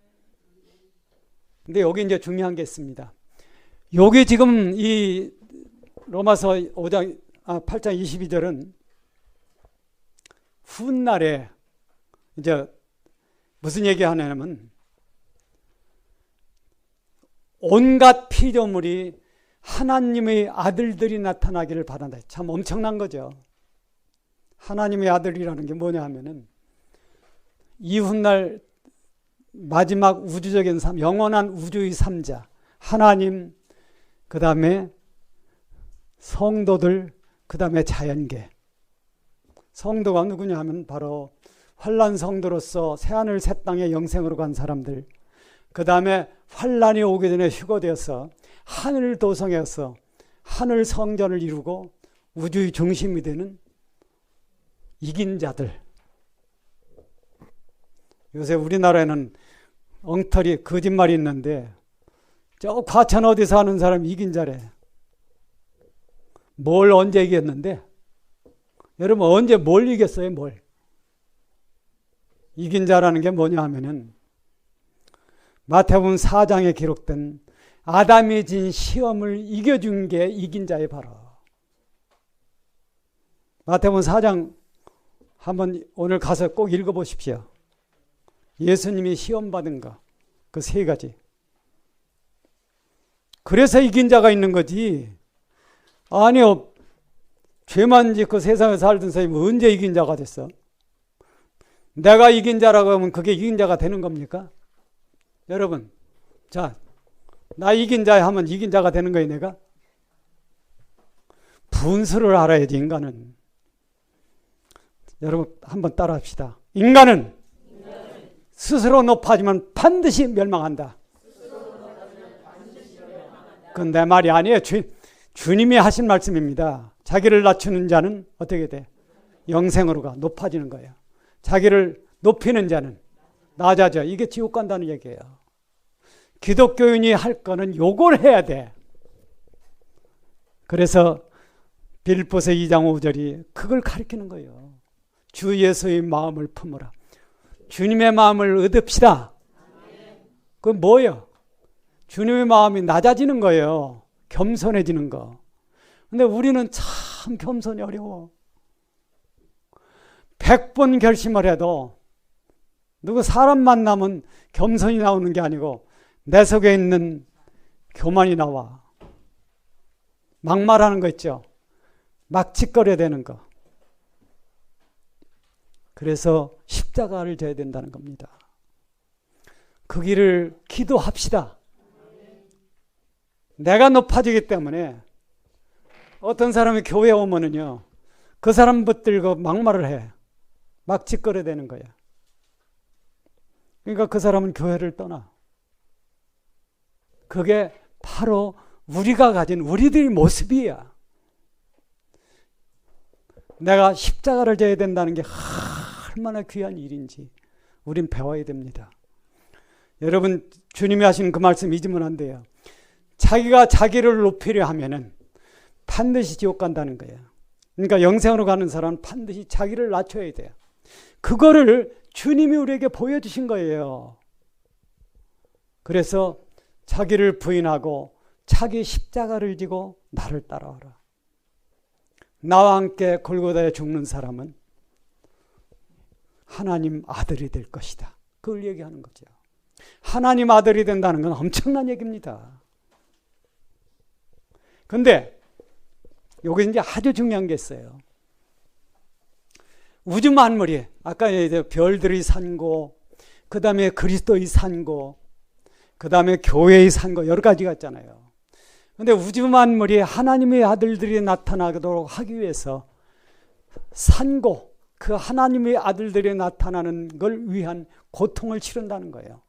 근데 여기 이제 중요한 게 있습니다. 여기 지금 이 로마서 8장 22절은 훗날에 이제 무슨 얘기 하냐면 온갖 피조물이 하나님의 아들들이 나타나기를 바란다. 참 엄청난 거죠. 하나님의 아들이라는 게 뭐냐 하면은 이훗날 마지막 우주적인 삶, 영원한 우주의 삼자 하나님, 그 다음에 성도들, 그 다음에 자연계. 성도가 누구냐 하면 바로 환난 성도로서 새하늘 새 땅에 영생으로 간 사람들, 그 다음에 환난이 오기 전에 휴거되어서 하늘 도성에서 하늘 성전을 이루고 우주의 중심이 되는 이긴 자들. 요새 우리나라에는 엉터리 거짓말이 있는데 저 과천 어디 사는 사람이 이긴 자래. 뭘 언제 이겼는데? 여러분 언제 뭘 이겼어요? 뭘? 이긴 자라는 게 뭐냐 하면은 마태복음 4장에 기록된 아담이 진 시험을 이겨준 게 이긴 자의 바로. 마태복음 4장 한번 오늘 가서 꼭 읽어보십시오. 예수님이 시험받은 거, 그 세 가지. 그래서 이긴 자가 있는 거지. 아니요, 죄만 짓고 세상에 살던 사람이 언제 이긴 자가 됐어? 내가 이긴 자라고 하면 그게 이긴 자가 되는 겁니까? 여러분, 자, 나 이긴 자 하면 이긴 자가 되는 거예요, 내가? 분수를 알아야지, 인간은. 여러분 한번 따라 합시다. 인간은 스스로 높아지면 반드시 멸망한다. 그건 내 말이 아니에요. 주님이 하신 말씀입니다. 자기를 낮추는 자는 어떻게 돼? 영생으로 가, 높아지는 거예요. 자기를 높이는 자는 낮아져. 이게 지옥 간다는 얘기예요. 기독교인이 할 거는 요걸 해야 돼. 그래서 빌립보서 2장 5절이 그걸 가리키는 거예요. 주 예수의 마음을 품으라. 주님의 마음을 얻읍시다. 그건 뭐예요? 주님의 마음이 낮아지는 거예요. 겸손해지는 거. 근데 우리는 참 겸손이 어려워. 100번 결심을 해도 누구 사람 만나면 겸손이 나오는 게 아니고 내 속에 있는 교만이 나와. 막말하는 거 있죠. 막 짓거려야 되는 거. 그래서 십자가를 져야 된다는 겁니다. 그 길을 기도합시다. 내가 높아지기 때문에 어떤 사람이 교회에 오면은요, 그 사람 붙들고 막말을 해. 막 짓거려야 되는 거야. 그러니까 그 사람은 교회를 떠나. 그게 바로 우리가 가진 우리들의 모습이야. 내가 십자가를 져야 된다는 게 얼마나 귀한 일인지 우린 배워야 됩니다. 여러분, 주님이 하시는 그 말씀 잊으면 안 돼요. 자기가 자기를 높이려 하면은 반드시 지옥 간다는 거예요. 그러니까 영생으로 가는 사람은 반드시 자기를 낮춰야 돼요. 그거를 주님이 우리에게 보여주신 거예요. 그래서 자기를 부인하고 자기 십자가를 지고 나를 따라와라. 나와 함께 골고다에 죽는 사람은 하나님 아들이 될 것이다. 그걸 얘기하는 거죠. 하나님 아들이 된다는 건 엄청난 얘기입니다. 근데 여기 이제 아주 중요한 게 있어요. 우주 만물이 아까 이제 별들이 산고, 그 다음에 그리스도의 산고, 그 다음에 교회의 산고 여러 가지가 있잖아요. 근데 우주 만물이 하나님의 아들들이 나타나도록 하기 위해서 산고, 그 하나님의 아들들이 나타나는 걸 위한 고통을 치른다는 거예요.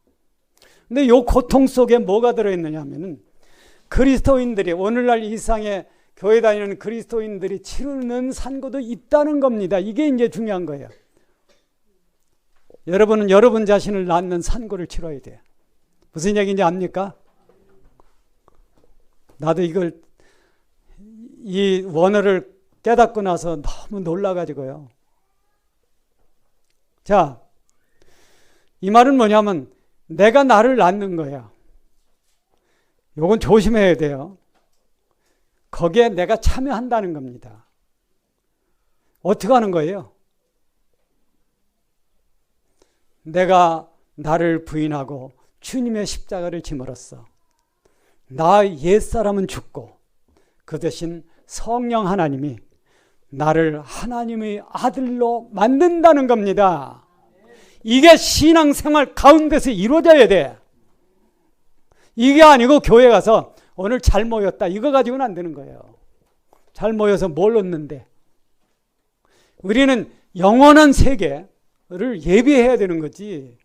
근데 이 고통 속에 뭐가 들어있느냐 하면은 그리스도인들이 오늘날 이상의 교회 다니는 그리스도인들이 치르는 산고도 있다는 겁니다. 이게 이제 중요한 거예요. 여러분은 여러분 자신을 낳는 산고를 치러야 돼요. 무슨 얘기인지 압니까? 나도 이 원어를 깨닫고 나서 너무 놀라가지고요. 자, 이 말은 뭐냐면 내가 나를 낳는 거야. 요건 조심해야 돼요. 거기에 내가 참여한다는 겁니다. 어떻게 하는 거예요? 내가 나를 부인하고 주님의 십자가를 짐으로써 나 옛사람은 죽고 그 대신 성령 하나님이 나를 하나님의 아들로 만든다는 겁니다. 이게 신앙생활 가운데서 이루어져야 돼. 이게 아니고 교회 가서 오늘 잘 모였다 이거 가지고는 안 되는 거예요. 잘 모여서 뭘 얻는데. 우리는 영원한 세계를 예비해야 되는 거지.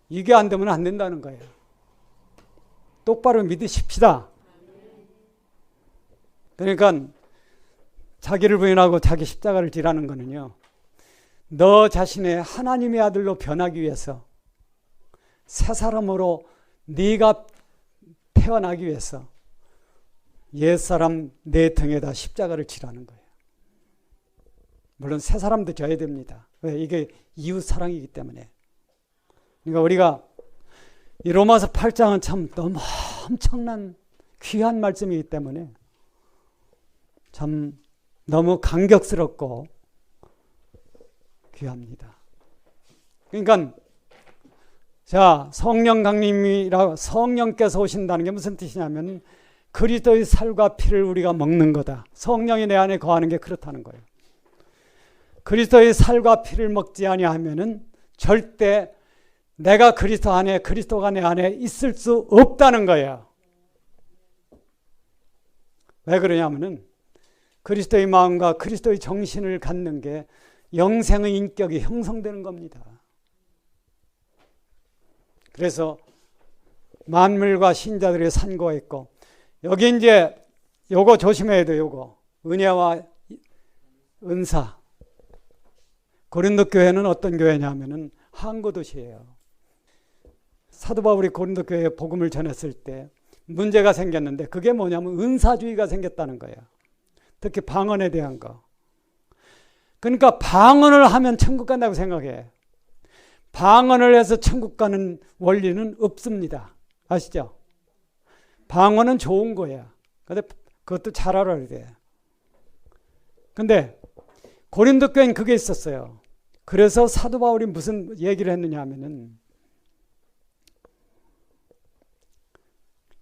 이게 안 되면 안 된다는 거예요. 똑바로 믿으십시다. 그러니까 자기를 부인하고 자기 십자가를 지라는 거는요, 너 자신의 하나님의 아들로 변하기 위해서 새 사람으로 네가 태어나기 위해서 옛사람 내 등에다 십자가를 지라는 거예요. 물론 새 사람도 져야 됩니다. 왜? 이게 이웃 사랑이기 때문에. 그러니까 우리가 이 로마서 8장은 참 너무 엄청난 귀한 말씀이기 때문에 참 너무 감격스럽고 귀합니다. 그러니까 자, 성령 강림이라 성령께서 오신다는 게 무슨 뜻이냐면 그리스도의 살과 피를 우리가 먹는 거다. 성령이 내 안에 거하는 게 그렇다는 거예요. 그리스도의 살과 피를 먹지 아니하면은 절대 내가 그리스도 안에, 그리스도가 내 안에 있을 수 없다는 거예요. 왜 그러냐면은 그리스도의 마음과 그리스도의 정신을 갖는 게 영생의 인격이 형성되는 겁니다. 그래서 만물과 신자들이 산고했고, 여기 이제 요거 조심해야 돼요. 요거 은혜와 은사. 고린도 교회는 어떤 교회냐면은 항구 도시예요. 사도 바울이 고린도 교회에 복음을 전했을 때 문제가 생겼는데, 그게 뭐냐면 은사주의가 생겼다는 거예요. 특히 방언에 대한 거. 그러니까 방언을 하면 천국 간다고 생각해. 방언을 해서 천국 가는 원리는 없습니다. 아시죠? 방언은 좋은 거야. 근데 그것도 잘 알아야 돼. 근데 고린도 교회는 그게 있었어요. 그래서 사도 바울이 무슨 얘기를 했느냐 하면은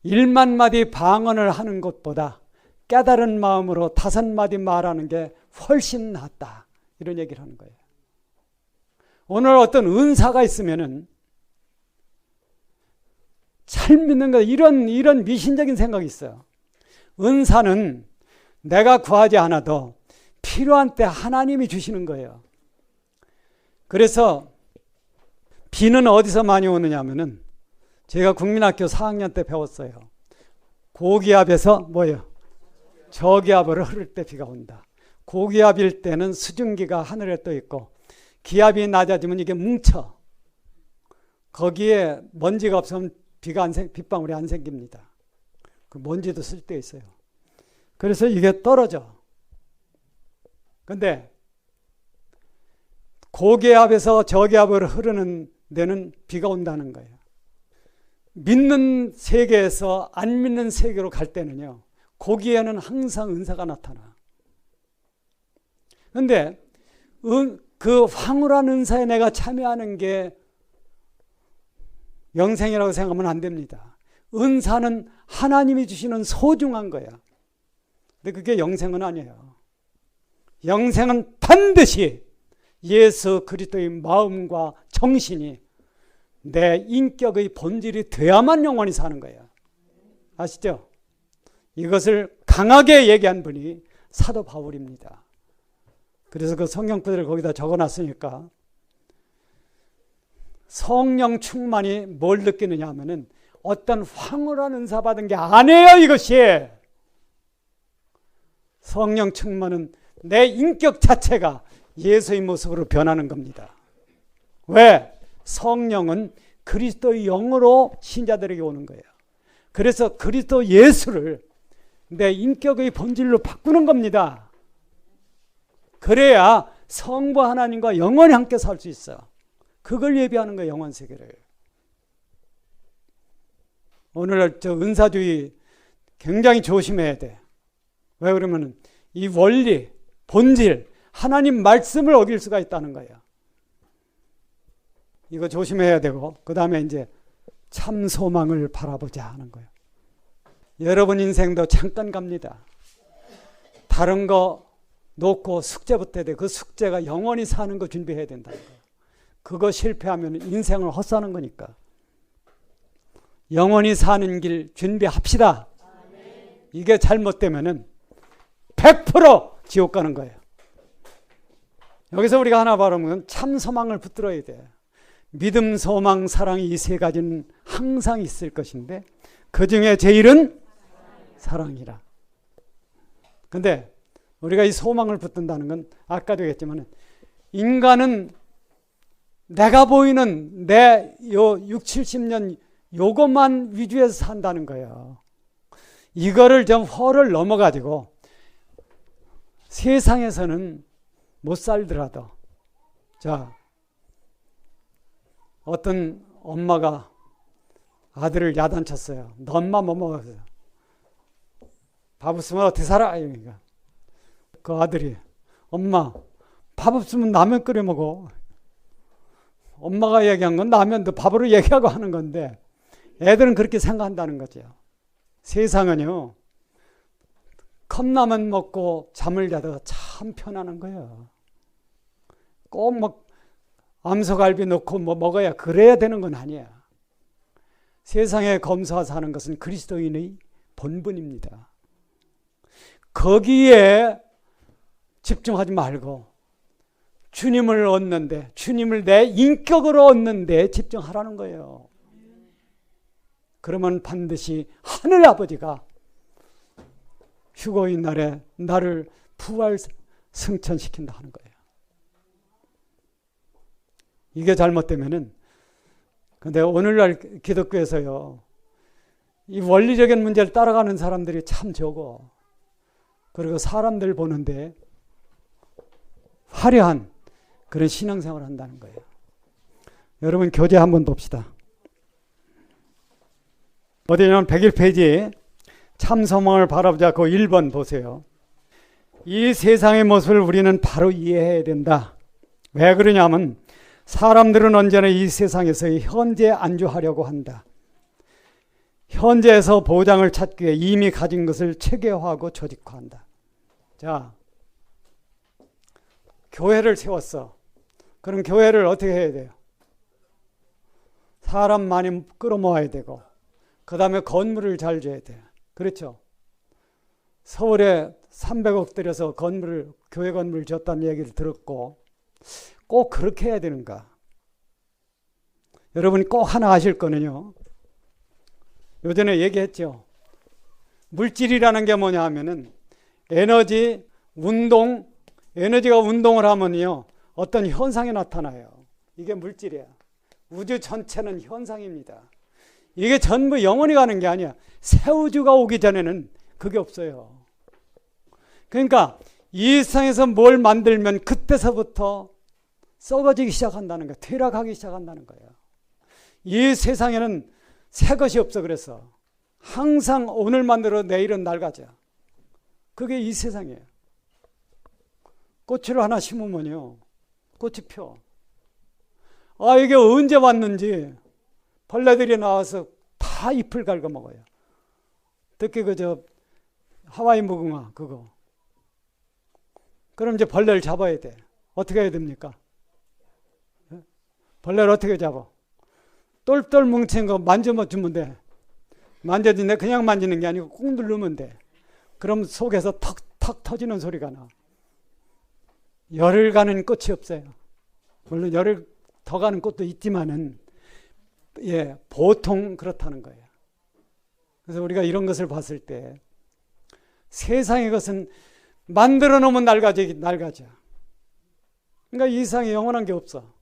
1만 마디 방언을 하는 것보다 깨달은 마음으로 5마디 말하는 게 훨씬 낫다. 이런 얘기를 하는 거예요. 오늘 어떤 은사가 있으면은 잘 믿는 거, 이런 미신적인 생각이 있어요. 은사는 내가 구하지 않아도 필요한 때 하나님이 주시는 거예요. 그래서 비는 어디서 많이 오느냐 하면은, 제가 국민학교 4학년 때 배웠어요. 고기압에서 뭐예요? 저기압으로 흐를 때 비가 온다. 고기압일 때는 수증기가 하늘에 떠 있고, 기압이 낮아지면 이게 뭉쳐. 거기에 먼지가 없으면 빗방울이 안 생깁니다. 그 먼지도 쓸 때 있어요. 그래서 이게 떨어져. 근데 고기압에서 저기압으로 흐르는 데는 비가 온다는 거예요. 믿는 세계에서 안 믿는 세계로 갈 때는요, 거기에는 항상 은사가 나타나. 그런데 그 황홀한 은사에 내가 참여하는 게 영생이라고 생각하면 안 됩니다. 은사는 하나님이 주시는 소중한 거야. 근데 그게 영생은 아니에요. 영생은 반드시 예수 그리스도의 마음과 정신이 내 인격의 본질이 돼야만 영원히 사는 거예요. 아시죠? 이것을 강하게 얘기한 분이 사도 바울입니다. 그래서 그 성경 구절을 거기다 적어놨으니까, 성령 충만이 뭘 느끼느냐 하면은 어떤 황홀한 은사 받은 게 아니에요. 이것이 성령 충만은 내 인격 자체가 예수의 모습으로 변하는 겁니다. 왜? 성령은 그리스도의 영으로 신자들에게 오는 거예요. 그래서 그리스도 예수를 내 인격의 본질로 바꾸는 겁니다. 그래야 성부 하나님과 영원히 함께 살 수 있어. 그걸 예비하는 거예요. 영원 세계를. 오늘 저 은사주의 굉장히 조심해야 돼. 왜 그러면 이 원리, 본질, 하나님 말씀을 어길 수가 있다는 거예요. 이거 조심해야 되고, 그 다음에 이제 참 소망을 바라보자 하는 거예요. 여러분 인생도 잠깐 갑니다. 다른 거 놓고 숙제부터 해야 돼. 그 숙제가 영원히 사는 거 준비해야 된다는 거예요. 그거 실패하면 인생을 헛사는 거니까. 영원히 사는 길 준비합시다. 이게 잘못되면은 100% 지옥 가는 거예요. 여기서 우리가 하나 바라보면 참 소망을 붙들어야 돼. 믿음, 소망, 사랑, 이 세 가지는 항상 있을 것인데 그 중에 제일은 사랑이라. 근데 우리가 이 소망을 붙든다는 건 아까도 얘기했지만, 인간은 내가 보이는 내 요 6, 70년 요것만 위주해서 산다는 거예요. 이거를 좀 허를 넘어가지고 세상에서는 못 살더라도, 자, 어떤 엄마가 아들을 야단쳤어요. 너 엄마 뭐 먹었어요? 밥 없으면 어떻게 살아? 그러니까 그 아들이, 엄마 밥 없으면 라면 끓여 먹어. 엄마가 얘기한 건 라면도 밥으로 얘기하고 하는 건데 애들은 그렇게 생각한다는 거죠. 세상은요, 컵라면 먹고 잠을 자다가 참 편안한 거예요. 꼭 막 암소갈비 넣고 뭐 먹어야 그래야 되는 건 아니야. 세상에 검사 사는 것은 그리스도인의 본분입니다. 거기에 집중하지 말고 주님을 얻는데, 주님을 내 인격으로 얻는데 집중하라는 거예요. 그러면 반드시 하늘 아버지가 휴거인 날에 나를 부활 승천시킨다 하는 거예요. 이게 잘못되면은, 근데 오늘날 기독교에서요, 이 원리적인 문제를 따라가는 사람들이 참 적어. 그리고 사람들 보는데 화려한 그런 신앙생활을 한다는 거예요. 여러분 교재 한번 봅시다. 어디냐면 101페이지에 참 소망을 바라보자 그 1번 보세요. 이 세상의 모습을 우리는 바로 이해해야 된다. 왜 그러냐면 사람들은 언제나 이 세상에서의 현재에 안주하려고 한다. 현재에서 보장을 찾기 위해 이미 가진 것을 체계화하고 조직화한다. 자, 교회를 세웠어. 그럼 교회를 어떻게 해야 돼요? 사람 많이 끌어모아야 되고, 그 다음에 건물을 잘 줘야 돼요. 그렇죠? 서울에 300억 들여서 교회 건물을 줬다는 얘기를 들었고, 꼭 그렇게 해야 되는가? 여러분이 꼭 하나 아실 거는요, 요전에 얘기했죠. 물질이라는 게 뭐냐 하면은 에너지, 운동, 에너지가 운동을 하면요 어떤 현상이 나타나요. 이게 물질이야. 우주 전체는 현상입니다. 이게 전부 영원히 가는 게 아니야. 새 우주가 오기 전에는 그게 없어요. 그러니까 이 세상에서 뭘 만들면 그때서부터 썩어지기 시작한다는 거야. 퇴락하기 시작한다는 거야. 이 세상에는 새 것이 없어. 그래서 항상 오늘 만들어 내일은 낡아져. 그게 이 세상이에요. 꽃을 하나 심으면요 꽃이 펴. 아, 이게 언제 왔는지 벌레들이 나와서 다 잎을 갉아먹어요. 특히 하와이 무궁화 그거. 그럼 이제 벌레를 잡아야 돼. 어떻게 해야 됩니까? 벌레를 어떻게 잡아? 똘똘 뭉친 거 만져주면 돼. 만져주는데 그냥 만지는 게 아니고 꾹 누르면 돼. 그럼 속에서 턱턱 터지는 소리가 나. 열을 가는 꽃이 없어요. 물론 열을 더 가는 꽃도 있지만은, 예, 보통 그렇다는 거예요. 그래서 우리가 이런 것을 봤을 때 세상의 것은 만들어 놓으면 낡아져. 그러니까 이 세상에 영원한 게 없어.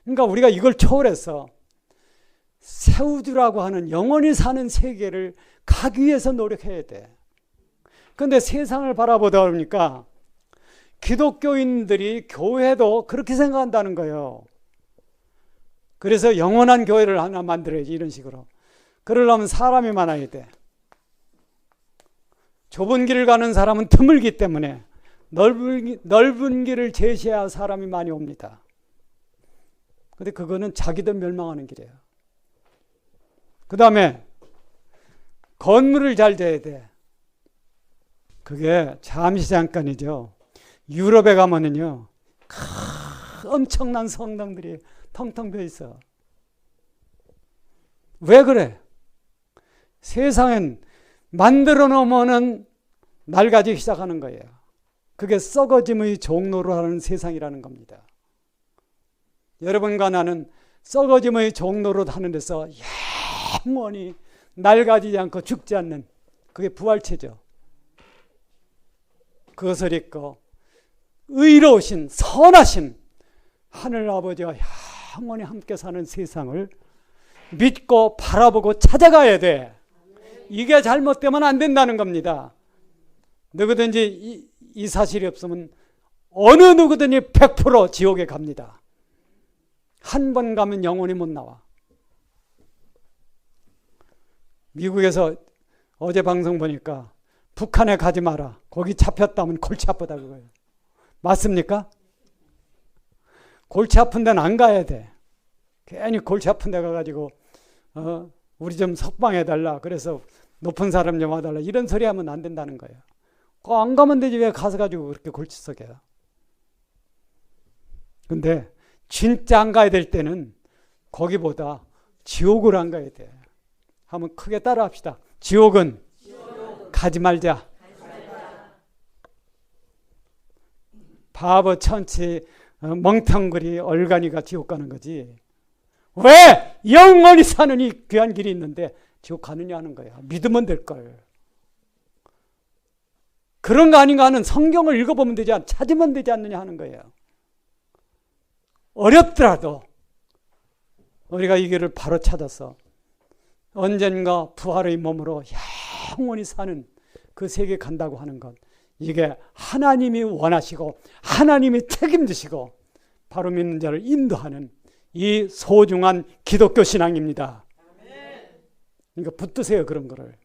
그러니까 우리가 이걸 초월해서 새 우주라고 하는 영원히 사는 세계를 가기 위해서 노력해야 돼. 그런데 세상을 바라보다 보니까 기독교인들이 교회도 그렇게 생각한다는 거예요. 그래서 영원한 교회를 하나 만들어야지, 이런 식으로. 그러려면 사람이 많아야 돼. 좁은 길을 가는 사람은 드물기 때문에 넓은 길을 제시해야 사람이 많이 옵니다. 근데 그거는 자기도 멸망하는 길이에요. 그 다음에 건물을 잘 져야 돼. 그게 잠시 잠깐이죠. 유럽에 가면은요 엄청난 성당들이 텅텅 비어 있어. 왜 그래? 세상엔 만들어 놓으면은 낡아지기 시작하는 거예요. 그게 썩어짐의 종로로 하는 세상이라는 겁니다. 여러분과 나는 썩어짐의 종로로 하는 데서 영원히 낡아지지 않고 죽지 않는, 그게 부활체죠. 그것을 잊고 의로우신 선하신 하늘 아버지와 영원히 함께 사는 세상을 믿고 바라보고 찾아가야 돼. 이게 잘못되면 안 된다는 겁니다. 누구든지 이 사실이 없으면 어느 누구든지 100% 지옥에 갑니다. 한 번 가면 영원히 못 나와. 미국에서 어제 방송 보니까 북한에 가지 마라. 거기 잡혔다면 골치 아프다 그거예요. 맞습니까? 골치 아픈 데는 안 가야 돼. 괜히 골치 아픈 데 가가지고 우리 좀 석방해달라. 그래서 높은 사람 좀 와달라. 이런 소리 하면 안 된다는 거예요. 안 가면 되지 왜 가서 가지고 그렇게 골치 썩여요. 근데 진짜 안 가야 될 때는 거기보다 지옥을 안 가야 돼. 한번 크게 따라 합시다. 지옥은 가지 말자. 바보, 천치, 멍텅구리, 얼간이가 지옥 가는 거지. 왜 영원히 사는 이 귀한 길이 있는데 지옥 가느냐 하는 거야. 믿으면 될걸. 그런 거 아닌가 하는 성경을 읽어보면 되지 않, 찾으면 되지 않느냐 하는 거예요. 어렵더라도 우리가 이 길을 바로 찾아서 언젠가 부활의 몸으로 영원히 사는 그 세계에 간다고 하는 것, 이게 하나님이 원하시고 하나님이 책임지시고 바로 믿는 자를 인도하는 이 소중한 기독교 신앙입니다. 그러니까 붙드세요, 그런 거를.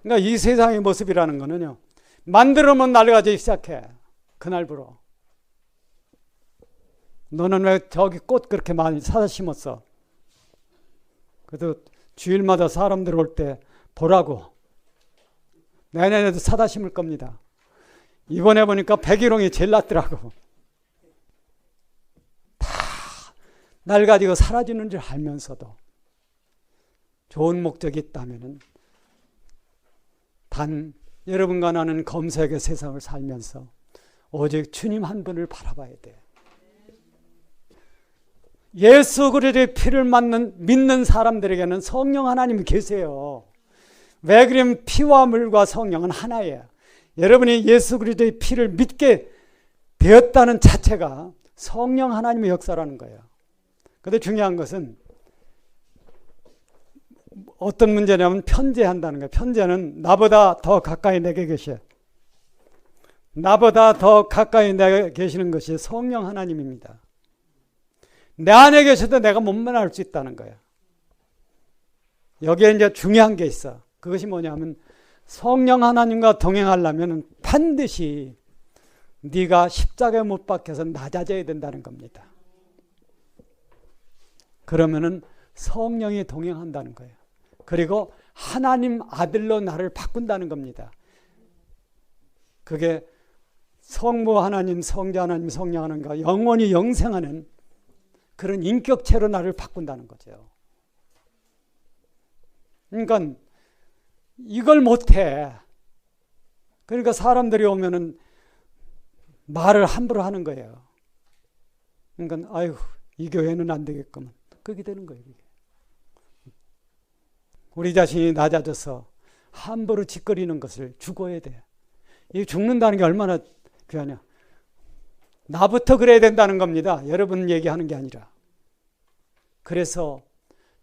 그러니까 이 세상의 모습이라는 거는요, 만들어면 낡아지기 시작해. 그날부로. 너는 왜 저기 꽃 그렇게 많이 사다 심었어? 그래도 주일마다 사람들 올 때 보라고. 내년에도 사다 심을 겁니다. 이번에 보니까 백일홍이 제일 낫더라고. 다 낡아지고 사라지는 줄 알면서도 좋은 목적이 있다면은 단 여러분과 나는 검색의 세상을 살면서 오직 주님 한 분을 바라봐야 돼. 예수 그리스도의 피를 믿는 사람들에게는 성령 하나님이 계세요. 왜 그러면 피와 물과 성령은 하나예요. 여러분이 예수 그리스도의 피를 믿게 되었다는 자체가 성령 하나님의 역사라는 거예요. 그런데 중요한 것은 어떤 문제냐면 편재한다는 거예요. 편재는 나보다 더 가까이 내게 계셔. 나보다 더 가까이 내게 계시는 것이 성령 하나님입니다. 내 안에 계셔도 내가 못 만날 수 있다는 거예요. 여기에 이제 중요한 게 있어. 그것이 뭐냐면 성령 하나님과 동행하려면 반드시 네가 십자가에 못 박혀서 낮아져야 된다는 겁니다. 그러면은 성령이 동행한다는 거예요. 그리고 하나님 아들로 나를 바꾼다는 겁니다. 그게 성부 하나님, 성자 하나님, 성령 하나님과 영원히 영생하는 그런 인격체로 나를 바꾼다는 거죠. 그러니까 이걸 못해. 그러니까 사람들이 오면은 말을 함부로 하는 거예요. 그러니까 아이고 이 교회는 안 되겠구만. 그렇게 되는 거예요. 이게. 우리 자신이 낮아져서 함부로 짓거리는 것을 죽어야 돼. 이 죽는다는 게 얼마나 귀하냐. 나부터 그래야 된다는 겁니다. 여러분 얘기하는 게 아니라. 그래서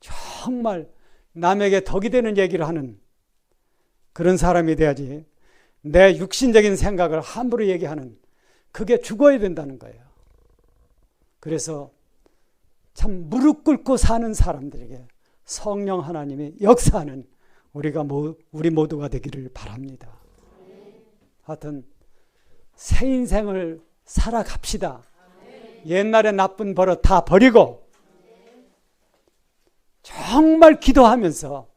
정말 남에게 덕이 되는 얘기를 하는 그런 사람이 돼야지. 내 육신적인 생각을 함부로 얘기하는, 그게 죽어야 된다는 거예요. 그래서 참 무릎 꿇고 사는 사람들에게 성령 하나님이 역사하는 우리 모두가 되기를 바랍니다. 하여튼 새 인생을 살아갑시다. 옛날에 나쁜 버릇 다 버리고 정말 기도하면서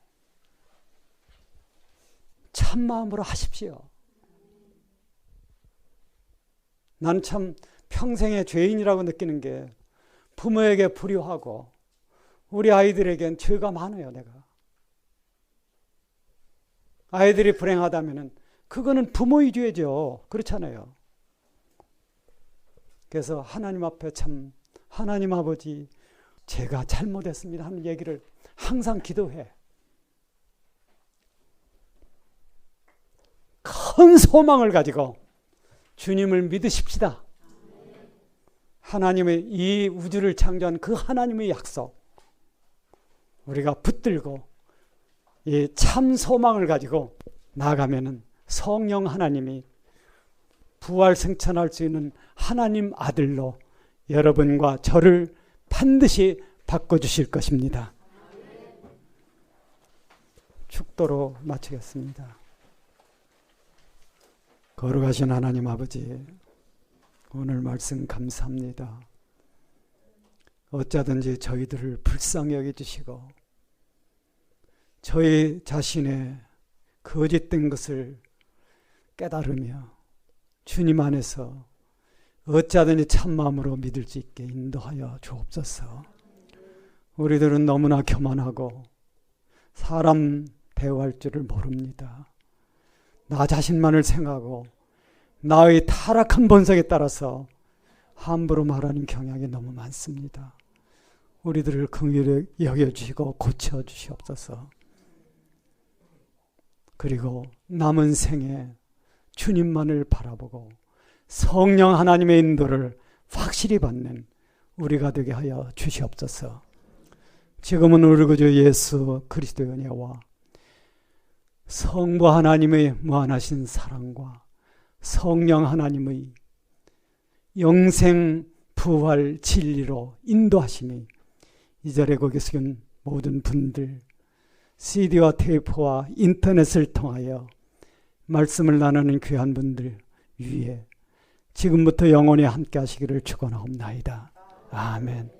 참마음으로 하십시오. 난 참 평생의 죄인이라고 느끼는 게 부모에게 불효하고 우리 아이들에겐 죄가 많아요. 내가 아이들이 불행하다면은 그거는 부모의 죄죠. 그렇잖아요. 그래서 하나님 앞에 참 하나님 아버지 제가 잘못했습니다 하는 얘기를 항상 기도해. 큰 소망을 가지고 주님을 믿으십시다. 하나님의 이 우주를 창조한 그 하나님의 약속 우리가 붙들고 이 참 소망을 가지고 나아가면은 성령 하나님이 부활 승천할 수 있는 하나님 아들로 여러분과 저를 반드시 바꿔주실 것입니다. 축도로 마치겠습니다. 거룩하신 하나님 아버지, 오늘 말씀 감사합니다. 어쩌든지 저희들을 불쌍히 여겨주시고 저희 자신의 거짓된 것을 깨달으며 주님 안에서 어찌하든지 참마음으로 믿을 수 있게 인도하여 주옵소서. 우리들은 너무나 교만하고 사람 대우할 줄을 모릅니다. 나 자신만을 생각하고 나의 타락한 본성에 따라서 함부로 말하는 경향이 너무 많습니다. 우리들을 긍휼히 여겨주시고 고쳐주시옵소서. 그리고 남은 생에 주님만을 바라보고 성령 하나님의 인도를 확실히 받는 우리가 되게 하여 주시옵소서. 지금은 우리 구주 예수 그리스도의 은혜와 성부 하나님의 무한하신 사랑과 성령 하나님의 영생 부활 진리로 인도하심이 이 자리에 거기 계신 모든 분들, CD와 테이프와 인터넷을 통하여 말씀을 나누는 귀한 분들 위에 지금부터 영원히 함께 하시기를 축원하옵나이다. 아멘.